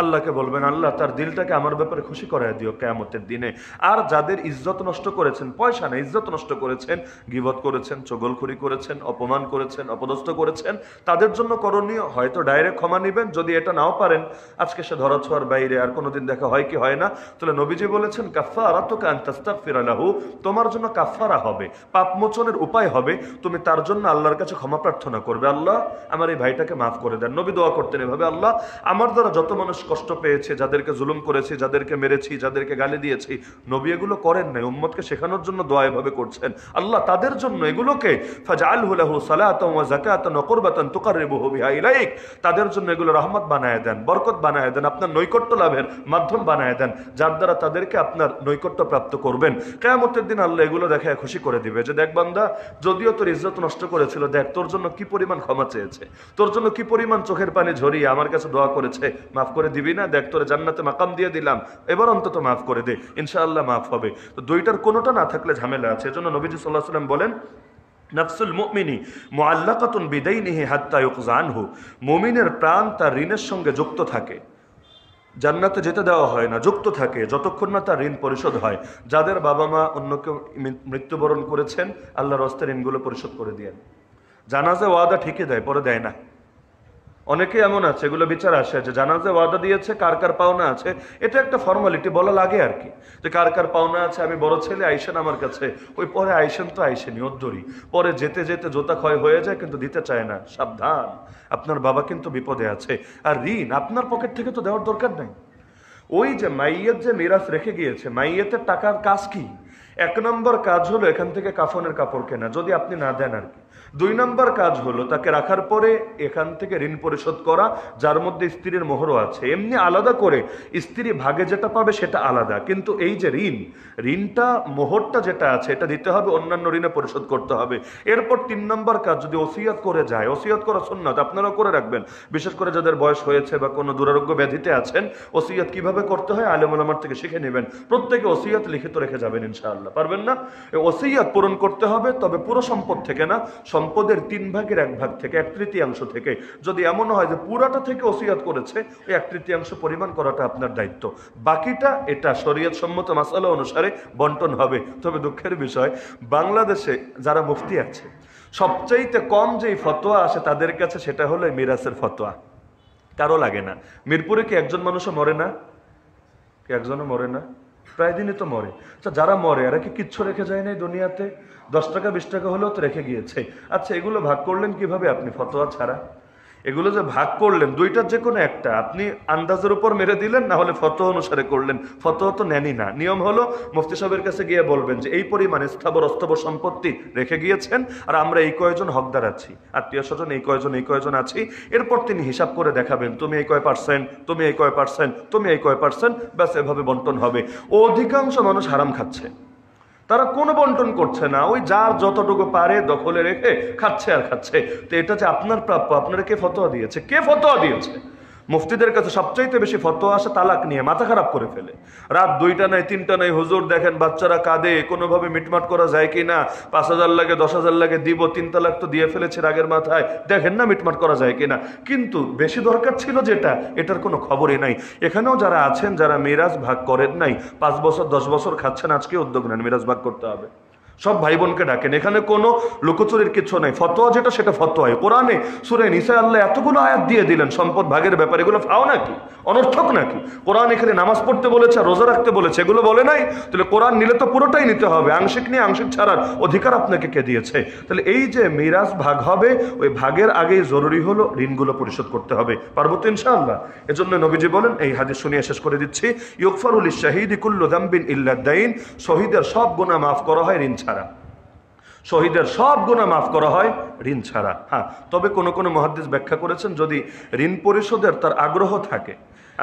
আল্লাহকে বলবেন আল্লাহ তার দিলটাকে আমার ব্যাপারে খুশি করায় দিও কিয়ামতের দিনে। আর যাদের ইজ্জত নষ্ট করেছেন, পয়সা না ইজ্জত নষ্ট করেছেন, গীবত করেছেন, চগলখড়ি করেছেন, অপমান করেছেন, অপদস্থ করেছেন, তাদের জন্য করণীয় হয়তো ডাইরেক্ট ক্ষমা নেবেন। যদি এটা নাও পারেন, আজকে সে ধরাছোঁয়ার বাইরে, আর কোনোদিন দেখা হয় কি হয় না, তাহলে নবীজি বলেছেন কাফফারাতুকা আন তাস্তাগফিরা লাহু, তোমার জন্য কাফফারা হবে, পাপমোচনের উপায় হবে, তুমি তার জন্য আল্লাহর কাছে ক্ষমা প্রার্থনা করবে, আল্লাহ আমার এই ভাইটাকে মাফ করে দেন। নবী দোয়া করতেন এভাবে, আল্লাহ আমার দ্বারা যত মানুষ কষ্ট পেয়েছে, যাদেরকে জুলুম করেছি, যাদেরকে মেরেছি, যাদেরকে গালি দিয়েছি, নবী এগুলো করেন নাই, উম্মতকে শেখানোর জন্য দোয়া এভাবে করছেন, আল্লাহ তাদের জন্য এগুলোকে ফাজআলহু লাহু সালাতান ওয়া যাকাতান ওয়া কুরবাতান তুকাররিবুহু বিহা ইলাইক, তাদের জন্য এগুলো রহমত বানায় দেন, বরকত বানায় দেন, আপনার নৈকট্য লাভের মাধ্যম বানায় দেন, যার দ্বারা তাদেরকে আপনার নৈকট্য প্রাপ্ত করবেন। কিয়ামতের দিন আল্লাহ এগুলো দেখায় খুশি করে দিবে যে যে দেখ বান্দা, যদিও তোর ইজ্জত নষ্ট করেছিল, দেখ তোর জন্য কি পরিমাণ ক্ষমা চেয়েছে, তোর জন্য কি পরিমাণ চোখের পানি ঝরিয়ে আমার কাছে দোয়া করেছে, মাফ করে দিবি না? দেখ তোরে জান্নাতে মাকাম দিয়ে দিলাম, এবার অন্তত মাফ করে দে, ইনশাআল্লাহ মাফ হবে। তো দুইটার কোনোটা না থাকলে ঝামেলা আছে। এজন্য নবীজি সাল্লাল্লাহু আলাইহি ওয়াসাল্লাম বলেন, নাফসুল মুমিনি মুআল্লাকাতুন বিদাইনিহি হাত্তা ইউকযা আনহু, মুমিনের প্রাণ তার ঋণের সঙ্গে যুক্ত থাকে, জান্নাতে যেতে দেওয়া হয় না, যুক্ত থাকে যতক্ষণ না তার ঋণ পরিশোধ হয়। যাদের বাবা মা অন্য কেউ মৃত্যুবরণ করেছেন, আল্লাহর রাস্তায় ঋণগুলো পরিশোধ করে দিয়েন। জানাজা ওয়াদা ঠিকই দেয়, পরে দেয় না। অনেকে এমন আছে, এগুলো বিচার আসে যে জানাজা ওয়াদা দিয়েছে, কার কার পাওনা আছে, এটা একটা ফর্মালিটি বলা লাগে আর কি, যে কার কার পাওনা আছে, আমি বড় ছেলে, আইসেন আমার কাছে। ওই পরে আইসেন তো আইসেনি, ওদ্দরি পরে যেতে যেতে জোতা ক্ষয় হয়ে যায়, কিন্তু দিতে চায় না। সাবধান, আপনার বাবা কিন্তু বিপদে আছে। আর ঋণ আপনার পকেট থেকে তো দেওয়ার দরকার নাই। ওই যে মাইয়েত যে মিরাজ রেখে গিয়েছে, মাইয়েতের টাকার কাজ কি? এক নম্বর কাজ হলো এখান থেকে কাফনের কাপড় কেনা, যদি আপনি না দেন আর কি। দুই নম্বর কাজ হলো তাকে রাখার পরে এখান থেকে ঋণ পরিশোধ করা, যার মধ্যে স্ত্রীর মোহরও আছে। এমনি আলাদা করে স্ত্রী ভাগে যেটা পাবে সেটা আলাদা, কিন্তু এই যে ঋণটা মোহরটা যেটা আছে এটা দিতে হবে, অন্যান্য ঋণে পরিশোধ করতে হবে। এরপর তিন নম্বর কাজ, যদি ওসিয়ত করে যায়, ওসিয়ত করা সুন্নাত, আপনারাও করে রাখবেন। বিশেষ করে যাদের বয়স হয়েছে বা কোনো দুরারোগ্য ব্যাধিতে আছেন, ওসিয়ত কিভাবে করতে হয় আলেম ওলামার থেকে শিখে নেবেন। প্রত্যেকে ওসিয়ত লিখিত রেখে যাবেন ইনশাআল্লাহ। পারবেন না? ওসিয়ত পূরণ করতে হবে, তবে পুরো সম্পদ থেকে না, সম্পদের 3/1 ভাগ থেকে, 1/3 থেকে। যদি এমন হয় যে পুরাটা থেকে ওসিয়ত করেছে, ওই 1/3 পরিমাণ করাটা আপনার দায়িত্ব। বাকিটা এটা শরীয়ত সম্মত মাসালা অনুসারে বন্টন হবে। তবে দুঃখের বিষয়, বাংলাদেশে যারা মুফতি আছে, সবচাইতে কম যেই ফতোয়া আসে তাদের কাছে, সেটা হলো মিরাসের ফতোয়া। কারো লাগে না। মিরপুরে কি একজন মানুষও মরে না? কি একজনও মরে না? প্রায় দিনই তো মরে। আচ্ছা, যারা মরে এরা কি কিচ্ছু রেখে যায় নাই দুনিয়াতে? 10 টাকা 20 টাকা হলেও তো রেখে গিয়েছে। আচ্ছা, এগুলো ভাগ করলেন কিভাবে আপনি ফতোয়া ছাড়া? এগুলো যে ভাগ করলেন, দুইটার যে কোনো একটা, আপনি আন্দাজের উপর মেরে দিলেন, না হলে ফতোয়া অনুসারে করলেন। ফতোয়া তো নেনই না। নিয়ম হলো মুফতি সাহেবের কাছে গিয়ে বলবেন যে এই পরিমাণে স্থাবর অস্থাবর সম্পত্তি রেখে গিয়েছেন, আর আমরা এই কয়জন হকদার আছি, আত্মীয় স্বজন এই কয়জন আছি। এরপর তিনি হিসাব করে দেখাবেন, তুমি এই কয় পার্সেন্ট, তুমি এই কয় পার্সেন্ট, তুমি এই কয় পার্সেন্ট, ব্যাস এভাবে বন্টন হবে। অধিকাংশ মানুষ হারাম খাচ্ছে, তারা কোনো বন্টন করছে না, ওই যার যতটুকু পারে দখলে রেখে খাচ্ছে আর খাচ্ছে। তো এটা যে আপনার প্রাপ্য, আপনারা কে ফতোয়া দিয়েছে? কে ফতোয়া দিয়েছে? মুফতিদের কাছে সবচাইতে বেশি ফতোয়া আসে তালাক নিয়ে, মাথা খারাপ করে ফেলে। রাত 2টা নাই 3টা নাই, হুজুর দেখেন বাচ্চারা কাঁদে, কোনোভাবে মিটমাট করা যায় কি না, 5,000 লাগে 10,000 লাগে দিব, 3 তালাক তো দিয়ে ফেলেছে রাগের মাথায়, দেখেন না মিটমাট করা যায় কিনা। কিন্তু বেশি দরকার ছিল যেটা, এটার কোনো খবরই নাই। এখানেও যারা আছেন, যারা মিরাজ ভাগ করেন নাই, 5 বছর 10 বছর খাচ্ছেন, আজকে উদ্যোগ নেন, মিরাজ ভাগ করতে হবে। সব ভাই বোনকে ডাকেন, এখানে কোনো লুকোচুরির কিছু নাই। ফতোয়া যেটা সেটা ফতোয়ায়। কোরআনে সূরা নিসা আল্লাহ এতগুলো আয়াত দিয়ে দিলেন সম্পদ ভাগের ব্যাপারে, এগুলো ফাও নাকি? অনর্থক নাকি? কোরআন এখানে নামাজ পড়তে বলেছে, রোজা রাখতে বলেছে, এগুলো বলে নাই? তাহলে কোরআন নিলে তো পুরোটাই নিতে হবে, আংশিক নিয়ে আংশিক ছাড়ার অধিকার আপনাকে কে দিয়েছে? তাহলে এই যে মিরাজ ভাগ হবে, ওই ভাগের আগেই জরুরি হলো ঋণগুলো পরিশোধ করতে হবে। পারবো তো ইনশাআল্লাহ? এজন্য নবীজি বলেন, এই হাদিস শুনিয়ে শেষ করে দিচ্ছি, ইউগফারু লিশ-শাহীদি কুল্লু যামবিন ইল্লা দাইন, শহীদের সব গুনাহ মাফ করা হয় ঋণ ছাড়া। শহীদের সব গুনাহ মাফ করা হয় ঋণ ছাড়া। হ্যাঁ, তবে কোনো কোনো মুহাদ্দিস ব্যাখ্যা করেছেন, যদি ঋণ পরিশোধের তার আগ্রহ থাকে,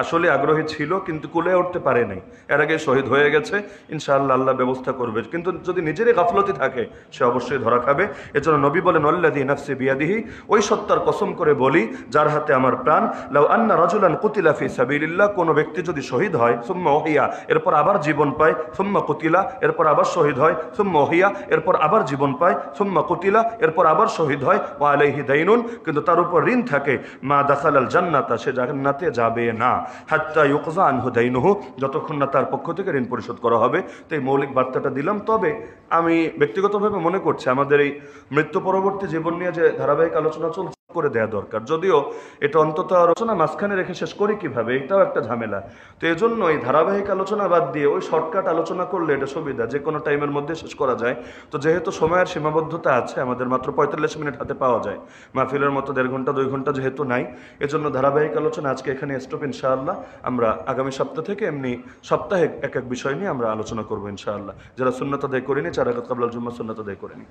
আসলে আগ্রহী ছিল কিন্তু কুলে উঠতে পারে নাই, এর আগে শহীদ হয়ে গেছে, ইনশাআল্লাহ আল্লাহ ব্যবস্থা করবে। কিন্তু যদি নিজেরই গাফলতি থাকে, সে অবশ্যই ধরা খাবে। এজন্য নবী বলেন, আল্লাযী নাফসি বিয়াদিহি, ওই সত্তার কসম করে বলি যার হাতে আমার প্রাণ, লাউ আন্না রাজুলান কুতিলা ফি সাবিলিল্লাহ, কোনো ব্যক্তি যদি শহীদ হয়, সুম্মা ওহিয়া, এরপর আবার জীবন পায়, সুম্মা কুতিলা, এরপর আবার শহীদ হয়, সুম্মা ওহিয়া, এরপর আবার জীবন পায়, সুম্মা কুতিলা, এরপর আবার শহীদ হয়, ওয়া আলাইহি দাইনুন, কিন্তু তার উপর ঋণ থাকে, মা দাখালাল জান্নাতা, সে জান্নাতে যাবে না, হাত্তা ইউকযা আনহু দাইনুহু, যতক্ষণ না তার পক্ষ থেকে ঋণ পরিশোধ করা হবে। তো এই মৌলিক বার্তাটা দিলাম। তবে আমি ব্যক্তিগতভাবে মনে করছি আমাদের এই মৃত্যু পরবর্তী জীবন নিয়ে যে ধারাবাহিক আলোচনা চলছে, করে দেওয়া দরকার। যদিও এটা অন্তত আলোচনা মাঝখানে রেখে শেষ করি কিভাবে, এটাও একটা ঝামেলা। তো এই জন্য এই ধারাবাহিক আলোচনা বাদ দিয়ে ওই শর্টকাট আলোচনা করলে এটা সুবিধা, যে কোনো টাইমের মধ্যে শেষ করা যায়। তো যেহেতু সময়ের সীমাবদ্ধতা আছে, আমাদের মাত্র 45 মিনিট হাতে পাওয়া যায়, মাহফিলের মতো 1.5 ঘন্টা 2 ঘন্টা যেহেতু নাই, এজন্য ধারাবাহিক আলোচনা আজকে এখানে স্টপ। ইনশাআল্লাহ আমরা আগামী সপ্তাহ থেকে এমনি সপ্তাহে এক এক বিষয় নিয়ে আমরা আলোচনা করবো ইনশাআল্লাহ। যারা সুন্নাত আদায় করেনি, 4 রাকাত ক্বাবলাল জুম্মাহ সুন্নাত আদায় করেনি।